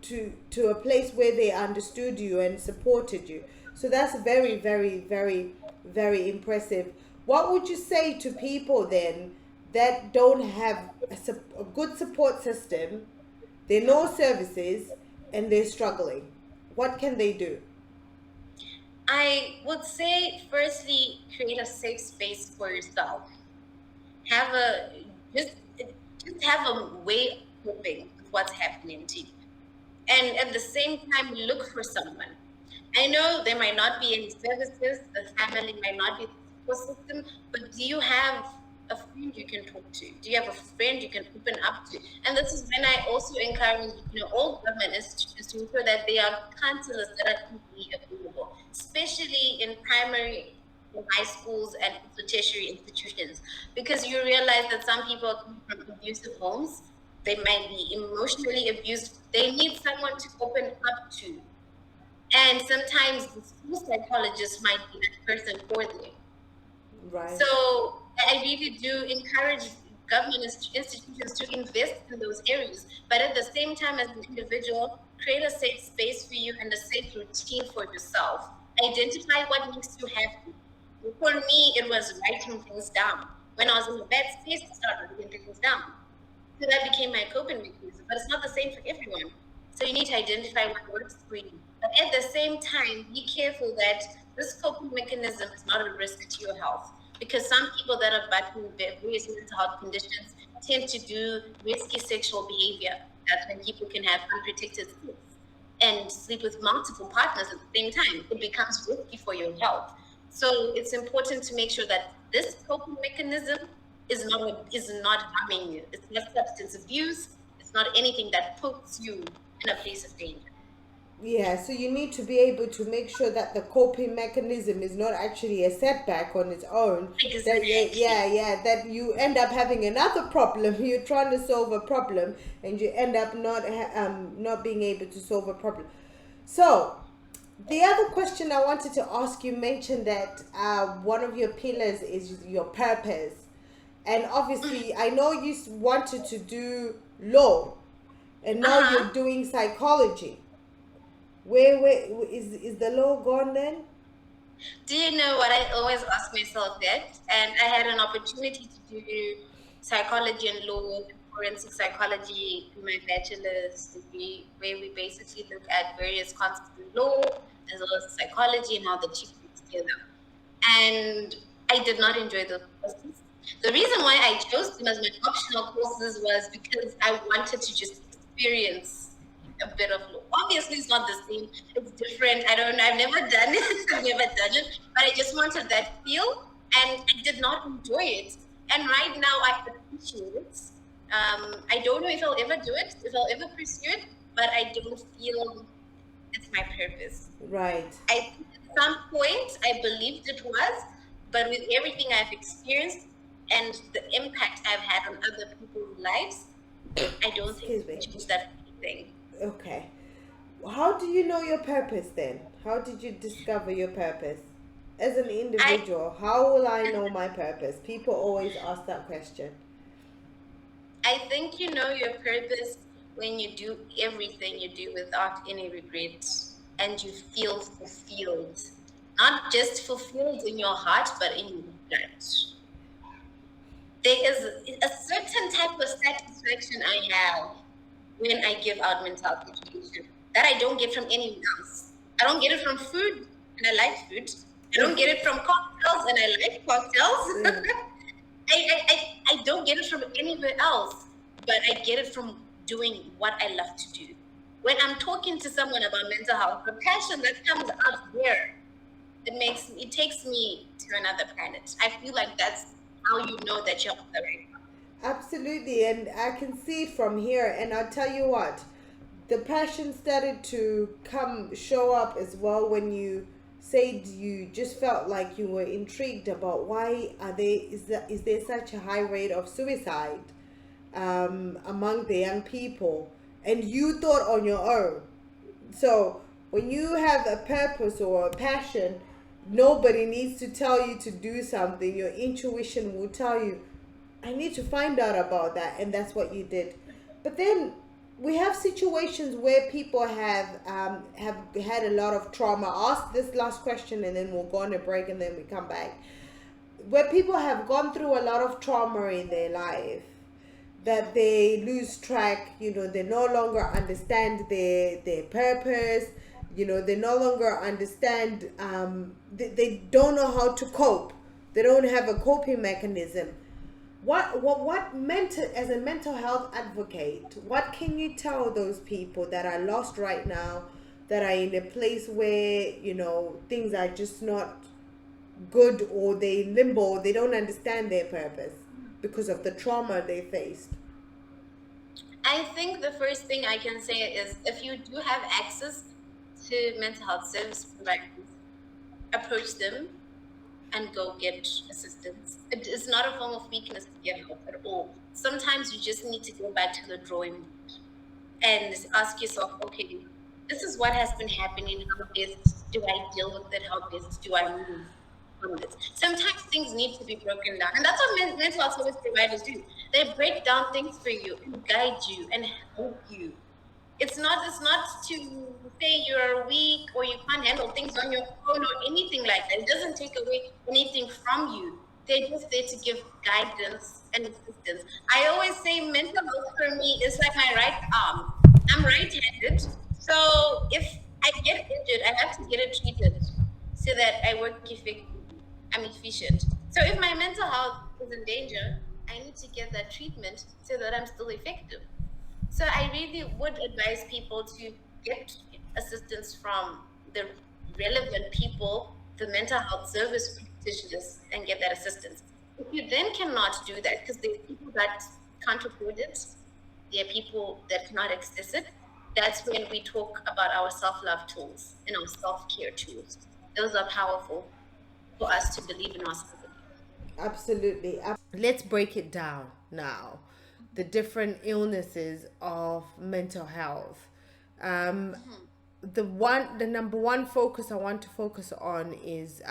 [SPEAKER 1] a place where they understood you and supported you. So that's very, very, very, very impressive. What would you say to people then that don't have a good support system, they know services, and they're struggling? What can they do?
[SPEAKER 2] I would say, firstly, create a safe space for yourself. Have a just have a way of coping with what's happening to you, and at the same time, look for someone. I know there might not be any services, the family might not be the support system, but do you have a friend you can talk to? Do you have a friend you can open up to? And this is when I also encourage, all government institutions to ensure that there are counselors that are easily available, especially in primary, in high schools, and also tertiary institutions, because you realize that some people come from abusive homes. They might be emotionally abused. They need someone to open up to, and sometimes the school psychologist might be that person for them.
[SPEAKER 1] Right.
[SPEAKER 2] So I really do encourage government institutions to invest in those areas. But at the same time, as an individual, create a safe space for you and a safe routine for yourself. Identify what makes you happy. For me, it was writing things down. When I was in a bad space, I started writing things down. So that became my coping mechanism. But it's not the same for everyone. So you need to identify what works for you. But at the same time, be careful that this coping mechanism is not a risk to your health, because some people that are battling various mental health conditions tend to do risky sexual behavior. That's when people can have unprotected sex and sleep with multiple partners at the same time. It becomes risky for your health. So it's important to make sure that this coping mechanism is not harming you. It's not substance abuse. It's not anything that puts you in a place of danger.
[SPEAKER 1] Yeah, so you need to be able to make sure that the coping mechanism is not actually a setback on its own. That
[SPEAKER 2] Exactly.
[SPEAKER 1] that you end up having another problem. You're trying to solve a problem, and you end up not being able to solve a problem. So the other question I wanted to ask, you mentioned that one of your pillars is your purpose, and obviously I know you wanted to do law, and
[SPEAKER 2] Uh
[SPEAKER 1] now you're
[SPEAKER 2] huh.
[SPEAKER 1] doing psychology. Where is the law gone then?
[SPEAKER 2] Do you know what I always ask myself that? And I had an opportunity to do psychology and law, forensic psychology in my bachelor's degree, where we basically look at various concepts in law as well as psychology and how the two fit together. And I did not enjoy those courses. The reason why I chose them as my optional courses was because I wanted to just experience a bit of law. Obviously, it's not the same. It's different. I don't know. I've never done it. I've never done it. But I just wanted that feel, and I did not enjoy it. And right now, I appreciate it. I don't know if I'll ever do it, if I'll ever pursue it, but I don't feel it's my purpose.
[SPEAKER 1] Right.
[SPEAKER 2] I think at some point I believed it was, but with everything I've experienced and the impact I've had on other people's lives, I don't think
[SPEAKER 1] Excuse
[SPEAKER 2] I
[SPEAKER 1] me.
[SPEAKER 2] choose that thing.
[SPEAKER 1] Okay. How do you know your purpose then? How did you discover your purpose? As an
[SPEAKER 2] I
[SPEAKER 1] individual, how will I know my purpose? People always ask that question.
[SPEAKER 2] I think you know your purpose when you do everything you do without any regret and you feel fulfilled. Not just fulfilled in your heart, but in your gut. There is a certain type of satisfaction I have when I give out mental health education that I don't get from anyone else. I don't get it from food, and I like food. I don't get it from cocktails, and I like cocktails.
[SPEAKER 1] Yeah.
[SPEAKER 2] I don't get it from anywhere else, but I get it from doing what I love to do. When I'm talking to someone about mental health, the passion that comes out there, it takes me to another planet. I feel like that's how you know that you're on the right path.
[SPEAKER 1] Absolutely, and I can see it from here. And I'll tell you what, the passion started to come show up as well when you said you just felt like you were intrigued about why are they is there such a high rate of suicide among the young people, and you thought on your own. So when you have a purpose or a passion, nobody needs to tell you to do something. Your intuition will tell you, I need to find out about that, and that's what you did. But then we have situations where people have had a lot of trauma. Ask this last question, and then we'll go on a break, and then we come back. Where people have gone through a lot of trauma in their life, that they lose track, they no longer understand their purpose, they no longer understand, they don't know how to cope, they don't have a coping mechanism. What mental as a mental health advocate, what can you tell those people that are lost right now, that are in a place where things are just not good, or they limbo, they don't understand their purpose because of the trauma they faced?
[SPEAKER 2] I think the first thing I can say is if you do have access to mental health service providers, approach them and go get assistance. It is not a form of weakness to get help at all. Sometimes you just need to go back to the drawing board and ask yourself, okay, this is what has been happening. How best do I deal with it? How best do I move from this? Sometimes things need to be broken down. And that's what mental health service providers do. They break down things for you and guide you and help you. It's not to say you're weak or you can't handle things on your own or anything like that. It doesn't take away anything from you. They're just there to give guidance and assistance. I always say mental health for me is like my right arm. I'm right-handed. So if I get injured, I have to get it treated. so that I work effectively. I'm efficient. So if my mental health is in danger, I need to get that treatment so that I'm still effective. So I really would advise people to get assistance from the relevant people, the mental health service practitioners, and get that assistance. If you then cannot do that, because there are people that can't afford it, there are people that cannot access it, that's when we talk about our self-love tools and our self-care tools. Those are powerful for us to believe in ourselves again.
[SPEAKER 1] Absolutely. Let's break it down now. The different illnesses of mental health. Um,
[SPEAKER 2] Mhm.
[SPEAKER 1] the number one focus I want to focus on is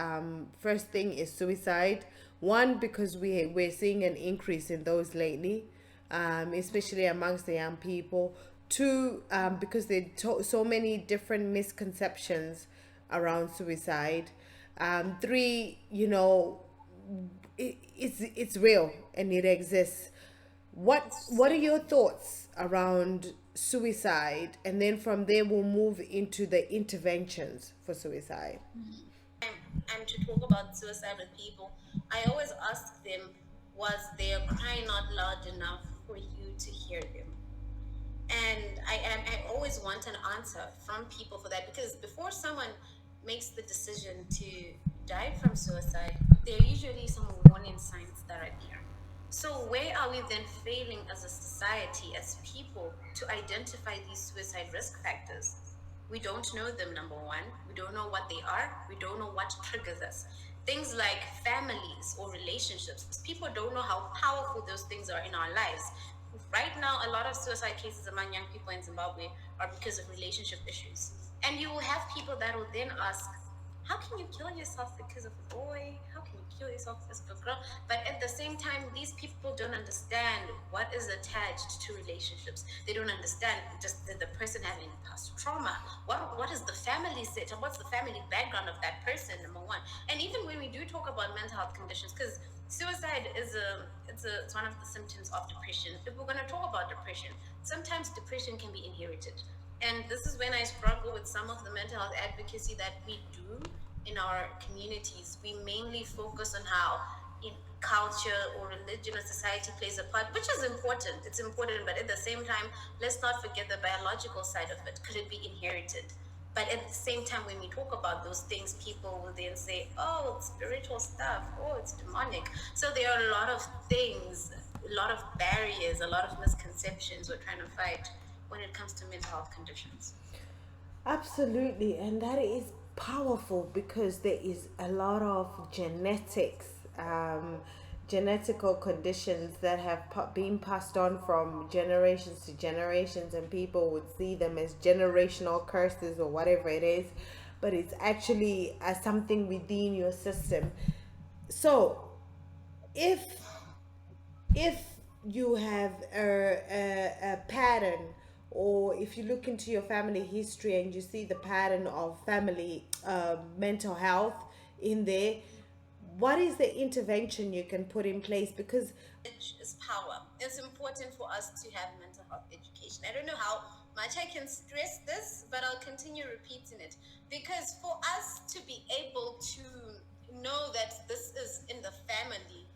[SPEAKER 1] first thing is suicide. One, because we're seeing an increase in those lately, especially amongst the young people. Two, because there are so many different misconceptions around suicide. Three, it's real and it exists.
[SPEAKER 2] It's
[SPEAKER 1] What are
[SPEAKER 2] so
[SPEAKER 1] your thoughts around suicide? And then from there we'll move into the interventions for suicide.
[SPEAKER 2] and to talk about suicide with people, I always ask them, was their cry not loud enough for you to hear them? And I always want an answer from people for that, because before someone makes the decision to die from suicide, there are usually some warning signs that are there. So where are we then failing as a society, as people, to identify these suicide risk factors? We don't know them, number one. We don't know what they are. We don't know what triggers us. Things like families or relationships, people don't know how powerful those things are in our lives. Right now, a lot of suicide cases among young people in Zimbabwe are because of relationship issues. And you will have people that will then ask, how can you kill yourself because of a boy? How can you kill yourself because of a girl? But at the same time, these people don't understand what is attached to relationships. They don't understand just the person having past trauma. What is the family setup? What's the family background of that person? Number one. And even when we do talk about mental health conditions, because suicide is it's one of the symptoms of depression. If we're going to talk about depression, sometimes depression can be inherited, and this is when I struggle with some of the mental health advocacy that we do in our communities. We mainly focus on how in culture or religion or society plays a part, which is important. It's important, but at the same time, let's not forget the biological side of it. Could it be inherited? But at the same time, when we talk about those things, people will then say, oh, it's spiritual stuff, oh, it's demonic. So there are a lot of things, a lot of barriers, a lot of misconceptions we're trying to fight when it comes to mental health conditions.
[SPEAKER 1] Absolutely, and that is powerful because there is a lot of genetics, genetical conditions that have been passed on from generations to generations, and people would see them as generational curses or whatever it is, but it's actually something within your system. So, if if you have a pattern, or if you look into your family history and you see the pattern of family mental health in there, what is the intervention you can put in place? Because
[SPEAKER 2] Knowledge is power. It's important for us to have mental health education. I don't know how much I can stress this, but I'll continue repeating it, because for us to be able to know that this is in the family,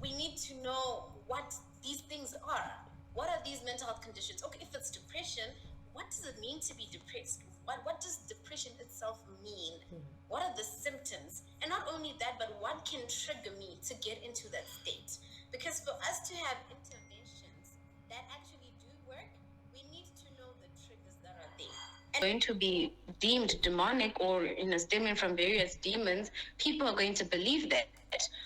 [SPEAKER 2] we need to know what these things are. What are these mental health conditions? Okay, if it's depression, what does it mean to be depressed? What does depression itself mean? What are the symptoms? And not only that, but what can trigger me to get into that state? Because for us to have interventions that actually do work, we need to know the triggers that are there. And going to be deemed demonic or stemming from various demons, people are going to believe that.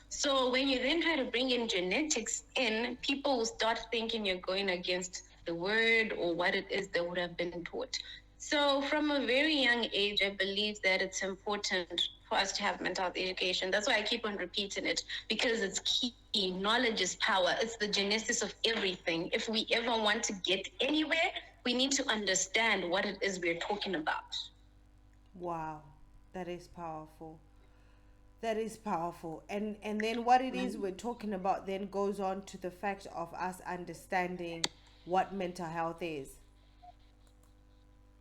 [SPEAKER 2] So when you then try to bring in genetics in, people will start thinking you're going against the word or what it is they would have been taught. So from a very young age, I believe that it's important for us to have mental health education. That's why I keep on repeating it, because it's key. Knowledge is power. It's the genesis of everything. If we ever want to get anywhere, we need to understand what it is we're talking about.
[SPEAKER 1] wow, that is powerful. That is powerful. And then what it is we're talking about then goes on to the fact of us understanding what mental health is.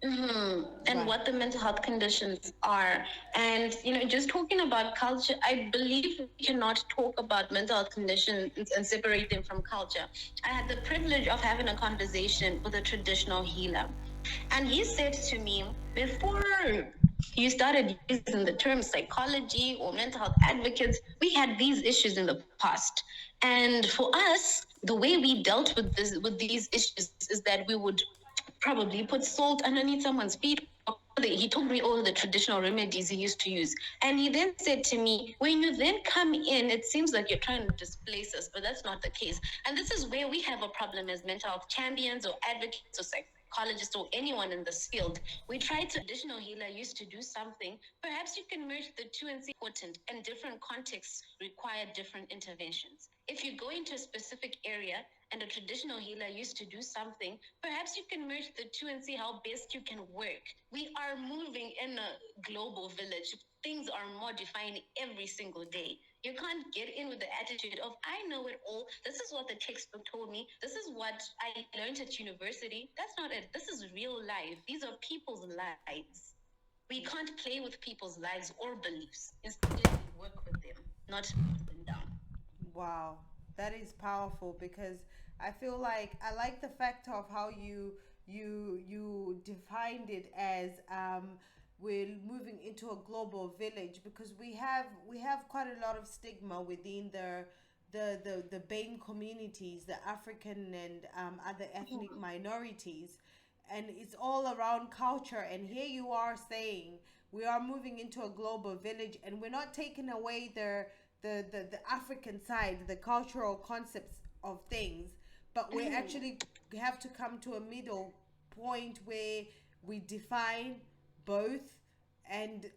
[SPEAKER 2] And
[SPEAKER 1] Right.
[SPEAKER 2] what the mental health conditions are. And, just talking about culture, I believe we cannot talk about mental health conditions and separate them from culture. I had the privilege of having a conversation with a traditional healer. And he said to me, before you started using the term psychology or mental health advocates, we had these issues in the past. And for us, the way we dealt with these issues is that we would probably put salt underneath someone's feet. He told me all the traditional remedies he used to use. And he then said to me, when you then come in, it seems like you're trying to displace us, but that's not the case. And this is where we have a problem as mental health champions or advocates or psychologists or anyone in this field. We try to, traditional healer used to do something. Perhaps you can merge the two and see important, and different contexts require different interventions. If you go into a specific area and a traditional healer used to do something, perhaps you can merge the two and see how best you can work. We are moving in a global village. Things are modifying every single day. You can't get in with the attitude of, I know it all. This is what the textbook told me. This is what I learned at university. That's not it. This is real life. These are people's lives. We can't play with people's lives or beliefs. Instead, we work with them, not put them down.
[SPEAKER 1] Wow, that is powerful because I feel like I like the fact of how you defined it as we're moving into a global village because we have quite a lot of stigma within the BAME communities, the African and other ethnic minorities, and it's all around culture. And here you are saying we are moving into a global village, and we're not taking away the African side, the cultural concepts of things, but we actually have to come to a middle point where we define both and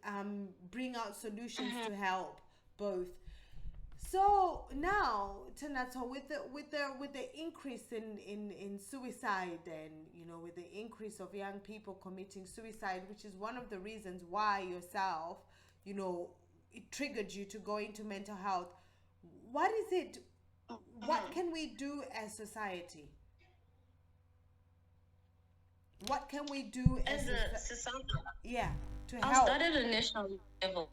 [SPEAKER 1] bring out solutions to help both. So now, Tanato, with the increase in suicide, and with the increase of young people committing suicide, which is one of the reasons why yourself, you know, it triggered you to go into mental health. What is it? What can we do as society? What can we do
[SPEAKER 2] As
[SPEAKER 1] as
[SPEAKER 2] a
[SPEAKER 1] a
[SPEAKER 2] society,
[SPEAKER 1] yeah, to
[SPEAKER 2] I'll start
[SPEAKER 1] help?
[SPEAKER 2] at a national level.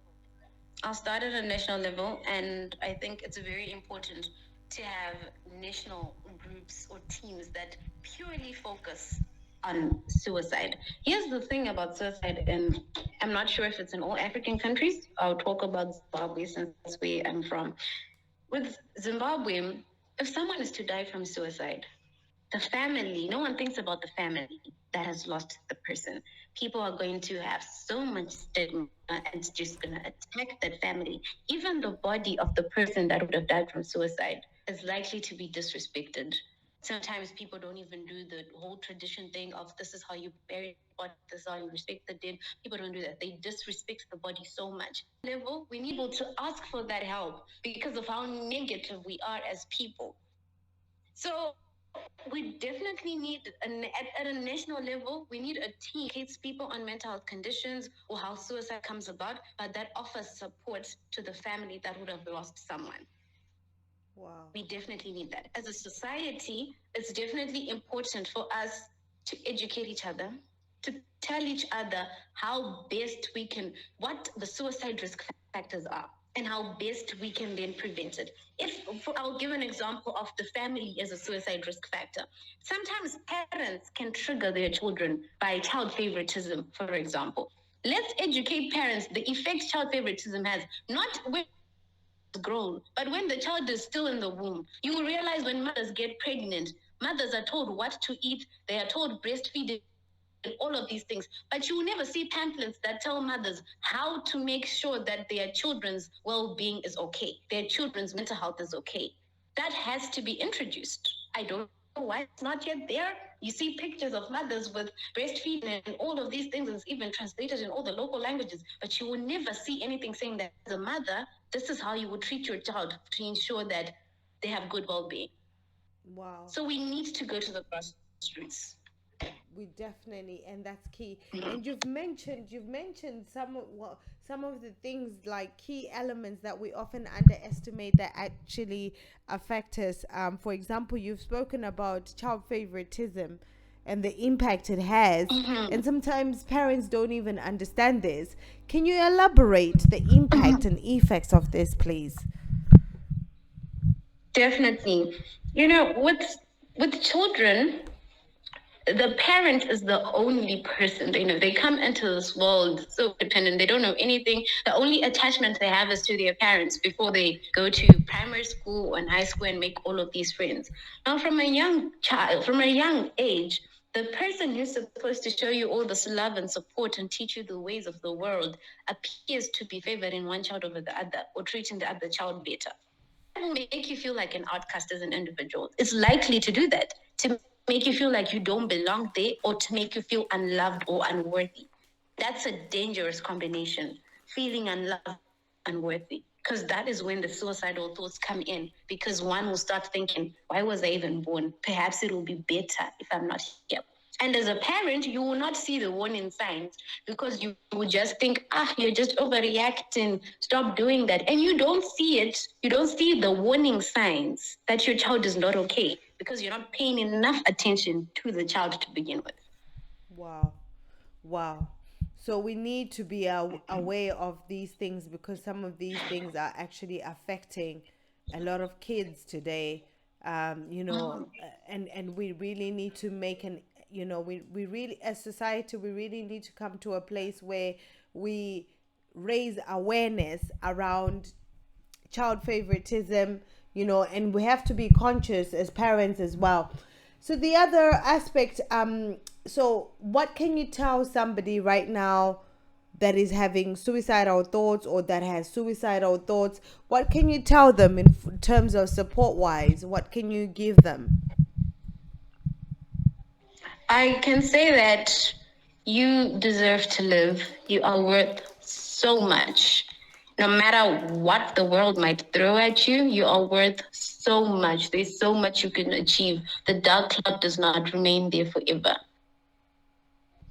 [SPEAKER 2] I'll start at a national level, and I think it's very important to have national groups or teams that purely focus on suicide. Here's the thing about suicide, and I'm not sure if it's in all African countries. I'll talk about Zimbabwe since that's where I'm from. With Zimbabwe, if someone is to die from suicide, the family, no one thinks about the family that has lost the person. People are going to have so much stigma and it's just going to attack that family. Even the body of the person that would have died from suicide is likely to be disrespected. Sometimes people don't even do the whole tradition thing of this is how you bury the body, this is how you respect the dead. People don't do that. They disrespect the body so much. Level, we need people to ask for that help because of how negative we are as people. So we definitely need, at a national level, we need a team that educates people on mental health conditions or how suicide comes about, but that offers support to the family that would have lost someone.
[SPEAKER 1] Wow.
[SPEAKER 2] We definitely need that. As a society, it's definitely important for us to educate each other, to tell each other how best we can, what the suicide risk factors are, and how best we can then prevent it. I'll give an example of the family as a suicide risk factor. Sometimes parents can trigger their children by child favoritism, for example. Let's educate parents the effect child favoritism has, not when grown. But when the child is still in the womb, you will realize when mothers get pregnant, mothers are told what to eat, they are told breastfeed and all of these things. But you will never see pamphlets that tell mothers how to make sure that their children's well being is okay, their children's mental health is okay. That has to be introduced. I don't know why it's not yet there. You see pictures of mothers with breastfeeding and all of these things, and it's even translated in all the local languages, but you will never see anything saying that as a mother, this is how you would treat your child to ensure that they have good well being.
[SPEAKER 1] Wow.
[SPEAKER 2] So we need to go to the grassroots.
[SPEAKER 1] We definitely, and that's key. And you've mentioned some of the things, like key elements that we often underestimate that actually affect us. For example, you've spoken about child favoritism, and the impact it has.
[SPEAKER 2] Mm-hmm.
[SPEAKER 1] And sometimes parents don't even understand this. Can you elaborate the impact
[SPEAKER 2] Mm-hmm.
[SPEAKER 1] and effects of this, please?
[SPEAKER 2] Definitely. You know, with children, the parent is the only person. They come into this world so dependent. They don't know anything. The only attachment they have is to their parents before they go to primary school and high school and make all of these friends. Now, from a young child, from a young age, the person who's supposed to show you all this love and support and teach you the ways of the world appears to be favoring one child over the other or treating the other child better. Will make you feel like an outcast as an individual. It's likely to do that, to make you feel like you don't belong there or to make you feel unloved or unworthy. That's a dangerous combination, feeling unloved, unworthy, because that is when the suicidal thoughts come in. Because one will start thinking, why was I even born? Perhaps it will be better if I'm not here. And as a parent, you will not see the warning signs because you will just think, you're just overreacting. Stop doing that. And you don't see it. You don't see the warning signs that your child is not okay because you're not paying enough attention to the child to begin with.
[SPEAKER 1] Wow. Wow. So we need to be aware of these things, because some of these things are actually affecting a lot of kids today. And we really need to make we really, as society, we really need to come to a place where we raise awareness around child favoritism, and we have to be conscious as parents as well. So the other aspect, so what can you tell somebody right now that is having suicidal thoughts or that has suicidal thoughts? What can you tell them in terms of support wise? What can you give them?
[SPEAKER 2] I can say that you deserve to live. You are worth so much. No matter what the world might throw at you, you are worth so much. There's so much you can achieve. The dark cloud does not remain there forever.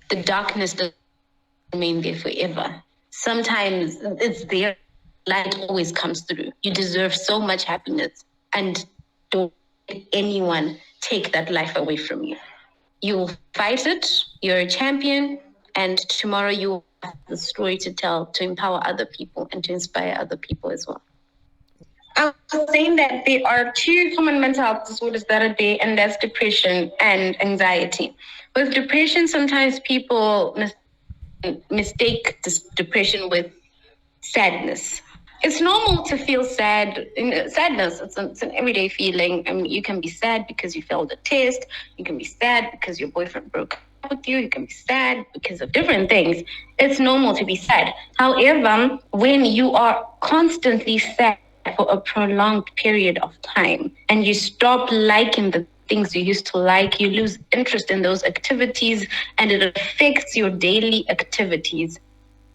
[SPEAKER 2] The
[SPEAKER 1] Thank
[SPEAKER 2] darkness does not remain there forever. Sometimes it's there. Light always comes through. You deserve so much happiness. And don't let anyone take that life away from you. You'll fight it, you're a champion, and tomorrow you'll have the story to tell to empower other people and to inspire other people as well. I was saying that there are two common mental health disorders that are there, and that's depression and anxiety. With depression, sometimes people mistake this depression with sadness. It's normal to feel sad. Sadness, it's an everyday feeling. I mean, you can be sad because you failed a test. You can be sad because your boyfriend broke up with you. You can be sad because of different things. It's normal to be sad. However, when you are constantly sad for a prolonged period of time and you stop liking the things you used to like, you lose interest in those activities and it affects your daily activities,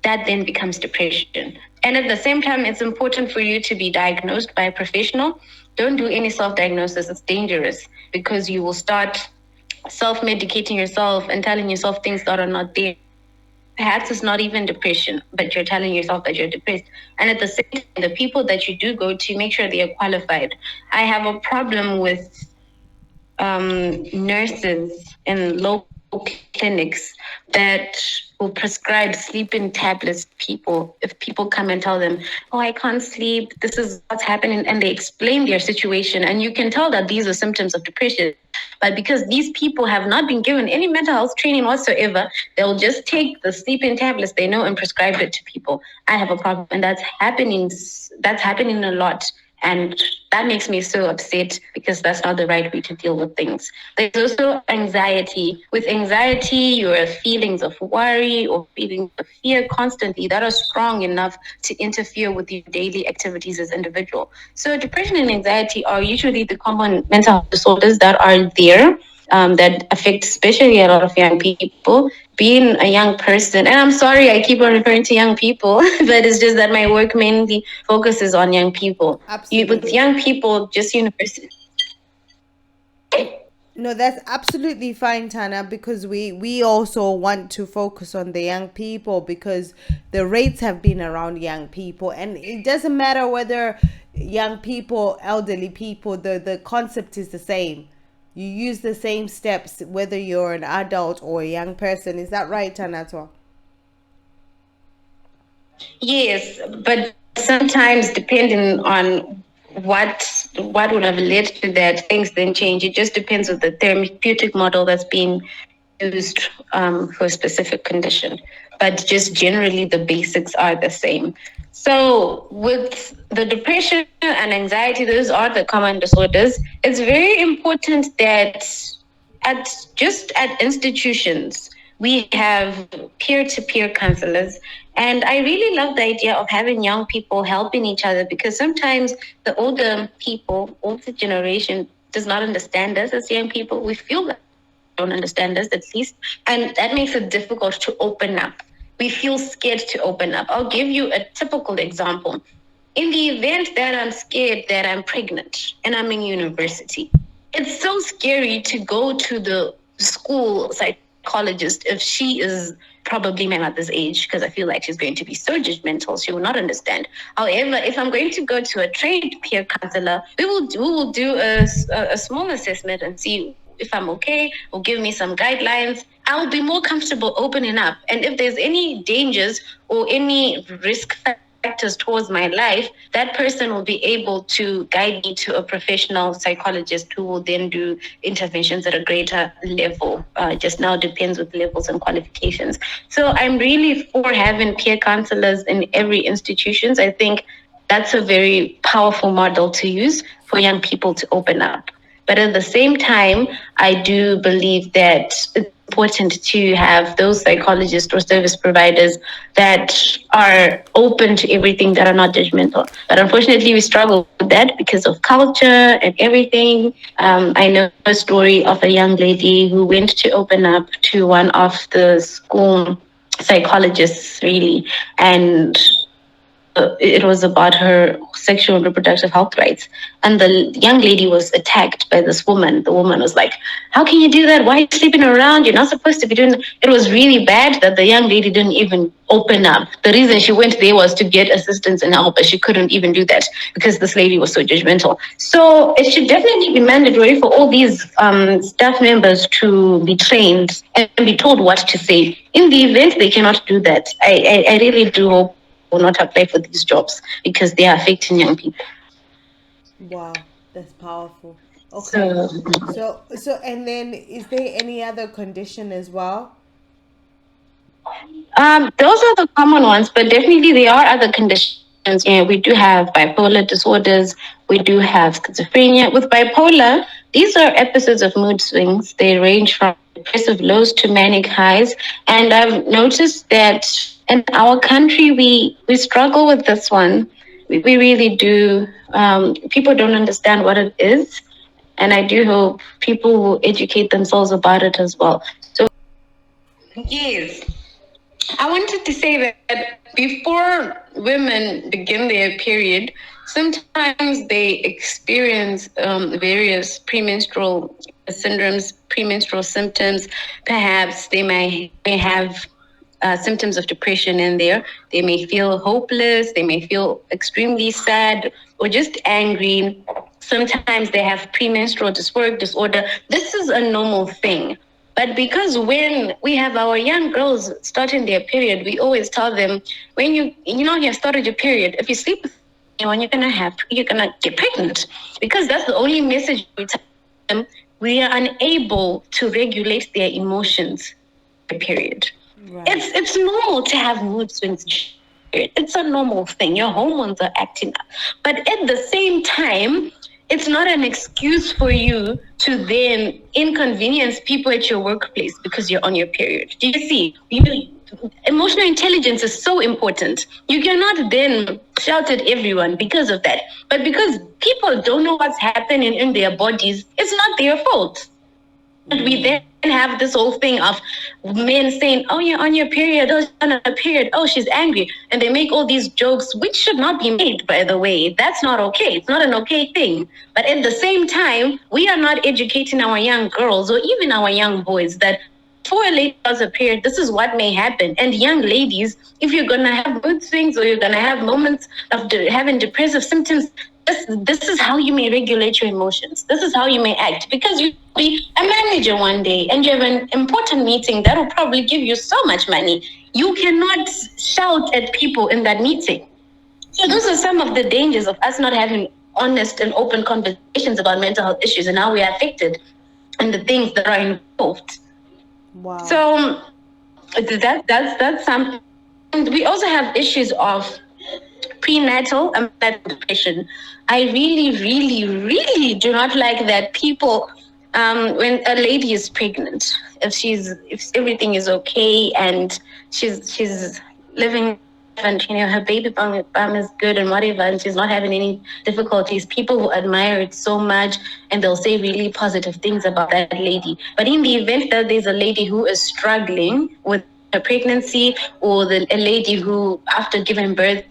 [SPEAKER 2] that then becomes depression. And at the same time, it's important for you to be diagnosed by a professional. Don't do any self diagnosis, it's dangerous because you will start self medicating yourself and telling yourself things that are not there. Perhaps it's not even depression, but you're telling yourself that you're depressed. And at the same time, the people that you do go to, make sure they are qualified. I have a problem with nurses in local clinics that will prescribe sleeping tablets to people. If people come and tell them, oh, I can't sleep, this is what's happening, and they explain their situation, and you can tell that these are symptoms of depression. But because these people have not been given any mental health training whatsoever, they'll just take the sleeping tablets they know and prescribe it to people. I have a problem, and that's happening. That's happening a lot. And that makes me so upset because that's not the right way to deal with things. There's also anxiety. With anxiety, your feelings of worry or feelings of fear constantly that are strong enough to interfere with your daily activities as individual. So depression and anxiety are usually the common mental health disorders that are there, that affect especially a lot of young people. Being a young person, and I'm sorry I keep on referring to young people, but it's just that my work mainly focuses on young people. With
[SPEAKER 1] Absolutely.
[SPEAKER 2] young people, just university.
[SPEAKER 1] No, that's absolutely fine, Tana, because we also want to focus on the young people, because the rates have been around young people, and it doesn't matter whether young people, elderly people, the concept is the same. You use the same steps whether you're an adult or a young person. Is that right, Tanatswa?
[SPEAKER 2] Yes, but sometimes depending on what would have led to that, things then change. It just depends on the therapeutic model that's being used for a specific condition. But just generally, the basics are the same. So, with the depression and anxiety, those are the common disorders. It's very important that at institutions we have peer-to-peer counselors, and I really love the idea of having young people helping each other, because sometimes the older generation does not understand us as young people. We feel like they don't understand us, at least, and that makes it difficult to open up. We feel scared to open up. I'll give you a typical example. In the event that I'm scared that I'm pregnant and I'm in university, it's so scary to go to the school psychologist if she is probably my mother's age, because I feel like she's going to be so judgmental. She will not understand. However, if I'm going to go to a trained peer counselor, we will do a small assessment and see if I'm okay, or give me some guidelines. I'll be more comfortable opening up. And if there's any dangers or any risk factors towards my life, that person will be able to guide me to a professional psychologist who will then do interventions at a greater level. Just now depends with levels and qualifications. So I'm really for having peer counselors in every institutions. I think that's a very powerful model to use for young people to open up. But at the same time, I do believe that it's important to have those psychologists or service providers that are open to everything, that are not judgmental. But unfortunately, we struggle with that because of culture and everything. I know a story of a young lady who went to open up to one of the school psychologists, really, and it was about her sexual and reproductive health rights. And the young lady was attacked by this woman. The woman was like, "How can you do that? Why are you sleeping around? You're not supposed to be doing that." It was really bad that the young lady didn't even open up. The reason she went there was to get assistance and help, but she couldn't even do that because this lady was so judgmental. So it should definitely be mandatory for all these staff members to be trained and be told what to say. In the event they cannot do that, I really do hope will not apply for these jobs because they are affecting young people.
[SPEAKER 1] Wow, that's powerful. Okay.
[SPEAKER 2] So,
[SPEAKER 1] And then is there any other condition as well?
[SPEAKER 2] those are the common ones, but definitely there are other conditions. Yeah, we do have bipolar disorders. We do have schizophrenia. With bipolar, these are episodes of mood swings. They range from depressive lows to manic highs. And I've noticed that in our country, we struggle with this one. We really do. People don't understand what it is. And I do hope people will educate themselves about it as well. So, yes, I wanted to say that before women begin their period, sometimes they experience various premenstrual syndromes, premenstrual symptoms. Perhaps they may have symptoms of depression in there. They may feel hopeless, they may feel extremely sad or just angry. Sometimes they have premenstrual dysphoric disorder. This is a normal thing. But because when we have our young girls starting their period, we always tell them, when you have started your period, if you sleep with anyone, you're gonna get pregnant, because that's the only message we tell them. We are unable to regulate their emotions period.
[SPEAKER 1] Right.
[SPEAKER 2] It's normal to have mood swings. It's a normal thing. Your hormones are acting up. But at the same time, it's not an excuse for you to then inconvenience people at your workplace because you're on your period. Do you see? Emotional intelligence is so important. You cannot then shout at everyone because of that. But because people don't know what's happening in their bodies, it's not their fault. And we then have this whole thing of men saying, "Oh, you're on your period. Oh, she's on a period. Oh, she's angry." And they make all these jokes, which should not be made, by the way. That's not okay. It's not an okay thing. But at the same time, we are not educating our young girls or even our young boys that before a lady has a period, this is what may happen. And young ladies, if you're going to have mood swings or you're going to have moments of having depressive symptoms, this is how you may regulate your emotions. This is how you may act. Because you be a manager one day and you have an important meeting that will probably give you so much money. You cannot shout at people in that meeting. So those are some of the dangers of us not having honest and open conversations about mental health issues and how we are affected and the things that are involved.
[SPEAKER 1] Wow.
[SPEAKER 2] So that's something. And we also have issues of prenatal and prenatal depression. I really, really, really do not like that people, when a lady is pregnant, if everything is okay and she's living and her baby bum is good and whatever, and she's not having any difficulties, people will admire it so much and they'll say really positive things about that lady. But in the event that there's a lady who is struggling with a pregnancy, or a lady who after giving birth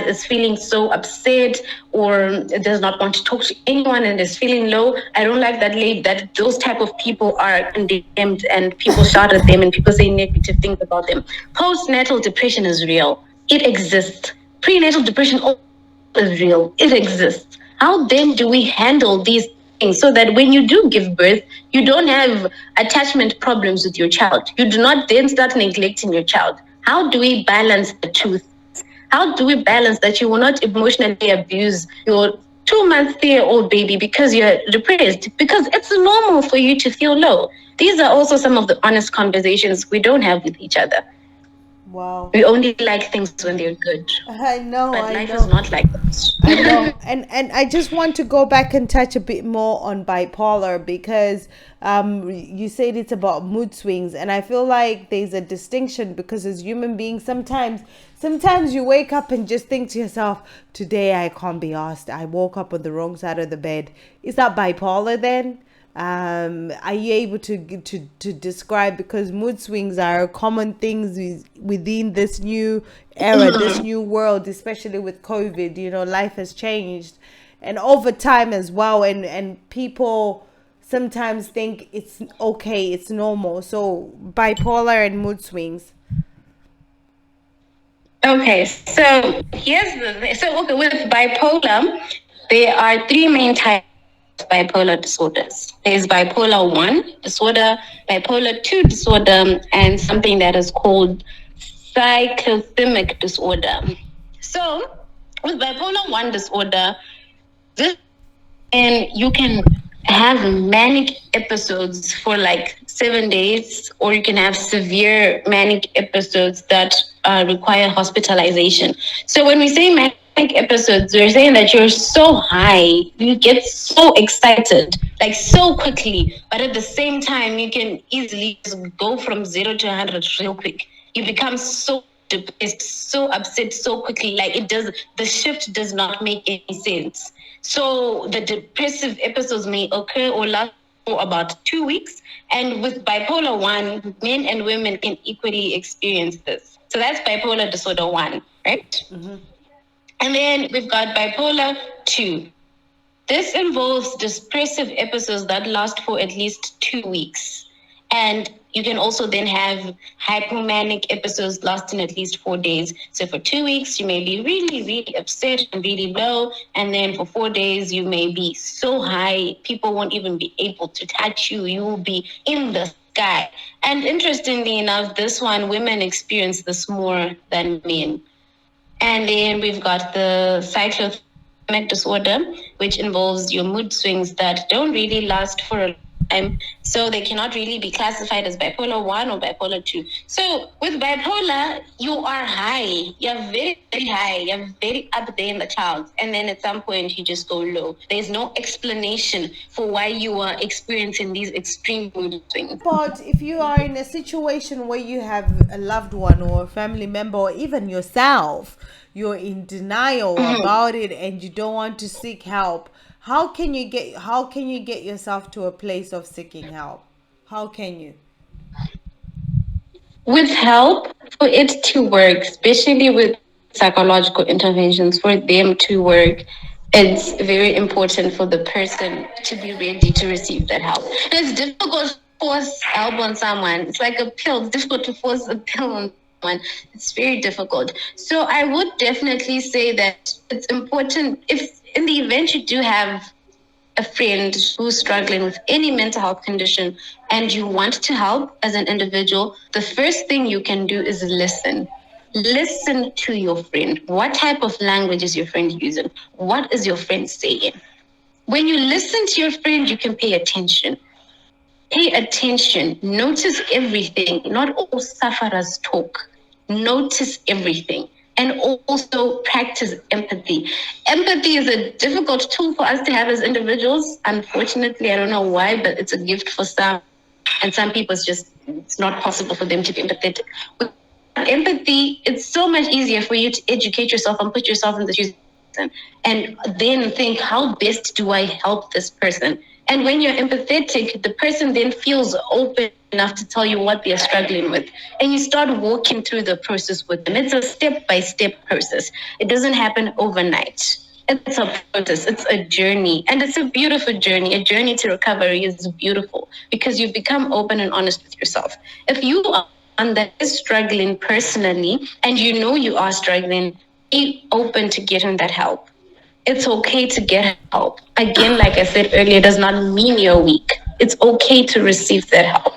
[SPEAKER 2] is feeling so upset or does not want to talk to anyone and is feeling low, I don't like that those type of people are condemned and people shout at them and people say negative things about them. Postnatal depression is real. It exists. Prenatal depression is real. It exists. How then do we handle these things so that when you do give birth, you don't have attachment problems with your child? You do not then start neglecting your child. How do we balance the two? How do we balance that you will not emotionally abuse your 2-month-old baby because you're depressed? Because it's normal for you to feel low. These are also some of the honest conversations we don't have with each other.
[SPEAKER 1] Wow.
[SPEAKER 2] We only like things when they're good.
[SPEAKER 1] I know,
[SPEAKER 2] But
[SPEAKER 1] I
[SPEAKER 2] life is
[SPEAKER 1] know.
[SPEAKER 2] not like
[SPEAKER 1] I
[SPEAKER 2] that.
[SPEAKER 1] know, and I just want to go back and touch a bit more on bipolar because you said it's about mood swings, and I feel like there's a distinction because as human beings, sometimes you wake up and just think to yourself, today I can't be asked. I woke up on the wrong side of the bed. Is that bipolar then? Are you able to describe, because mood swings are common things within this new era, this new world, especially with COVID? Life has changed, and over time as well, and people sometimes think it's okay, it's normal. So bipolar and mood swings.
[SPEAKER 2] Okay, so okay, with bipolar, there are three main types of bipolar disorders. There's bipolar 1 disorder, bipolar 2 disorder, and something that is called cyclothymic disorder. So, with bipolar 1 disorder, this and you can have manic episodes for like 7 days, or you can have severe manic episodes that require hospitalization. So when we say manic episodes, we're saying that you're so high, you get so excited, like so quickly, but at the same time, you can easily just go from 0 to 100 real quick. You become so depressed, so upset so quickly, like the shift does not make any sense. So the depressive episodes may occur or last for about 2 weeks. And with bipolar 1, men and women can equally experience this. So that's bipolar disorder 1, right?
[SPEAKER 1] Mm-hmm.
[SPEAKER 2] And then we've got bipolar 2. This involves depressive episodes that last for at least 2 weeks. And you can also then have hypomanic episodes lasting at least 4 days. So for 2 weeks, you may be really, really upset and really low. And then for 4 days, you may be so high, people won't even be able to touch you. You will be in the sky. And interestingly enough, this one, women experience this more than men. And then we've got the cyclothymic disorder, which involves your mood swings that don't really last for a time. So they cannot really be classified as bipolar 1 or bipolar 2. So with bipolar, you are high. You're very, very high. You're very up there in the clouds. And then at some point, you just go low. There's no explanation for why you are experiencing these extreme mood swings.
[SPEAKER 1] But if you are in a situation where you have a loved one or a family member or even yourself, you're in denial about it and you don't want to seek help, how can you get yourself to a place of seeking help? How can you?
[SPEAKER 2] With help, for it to work, especially with psychological interventions, for them to work, it's very important for the person to be ready to receive that help. And it's difficult to force help on someone. It's like a pill. It's difficult to force a pill on someone. It's very difficult. So I would definitely say that it's important, in the event you do have a friend who's struggling with any mental health condition and you want to help as an individual, the first thing you can do is listen. Listen to your friend. What type of language is your friend using? What is your friend saying? When you listen to your friend, you can pay attention. Pay attention. Notice everything. Not all sufferers talk. Notice everything. And also practice empathy. Empathy is a difficult tool for us to have as individuals. Unfortunately, I don't know why, but it's a gift for some. And some people, it's not possible for them to be empathetic. With empathy, it's so much easier for you to educate yourself and put yourself in the shoes and then think, how best do I help this person? And when you're empathetic, the person then feels open enough to tell you what they're struggling with. And you start walking through the process with them. It's a step-by-step process. It doesn't happen overnight. It's a process, it's a journey, and it's a beautiful journey. A journey to recovery is beautiful because you become open and honest with yourself. If you are one that is struggling personally and you know you are struggling, be open to getting that help. It's okay to get help. Again, like I said earlier, it does not mean you're weak. It's okay to receive that help.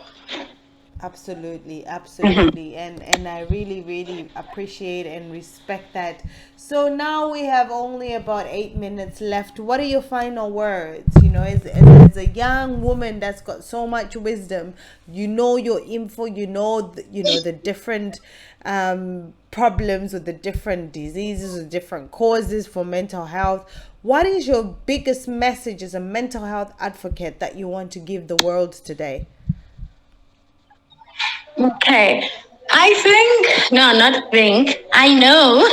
[SPEAKER 1] Absolutely,
[SPEAKER 2] Mhm.
[SPEAKER 1] absolutely. And I really, really appreciate and respect that. So now we have only about 8 minutes left. What are your final words? You know, as a young woman that's got so much wisdom, you know your info, you know the different problems with the different diseases, the different causes for mental health. What is your biggest message as a mental health advocate that you want to give the world today?
[SPEAKER 2] Okay. I think, no, not think. I know.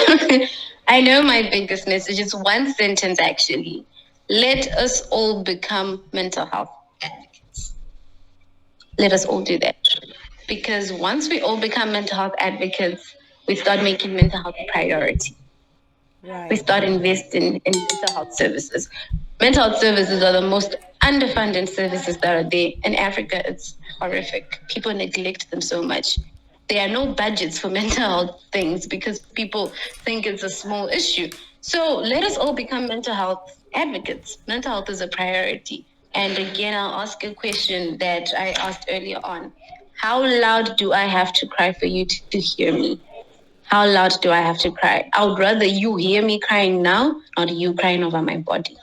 [SPEAKER 2] I know my biggest message is one sentence actually. Let us all become mental health advocates. Let us all do that. Because once we all become mental health advocates, we start making mental health a priority. We
[SPEAKER 1] Right.
[SPEAKER 2] start investing in mental health services. Mental health services are the most underfunded services that are there. In Africa, it's horrific. People neglect them so much. There are no budgets for mental health things because people think it's a small issue. So let us all become mental health advocates. Mental health is a priority. And again, I'll ask a question that I asked earlier on. How loud do I have to cry for you to hear me? How loud do I have to cry? I would rather you hear me crying now, not you crying over my body.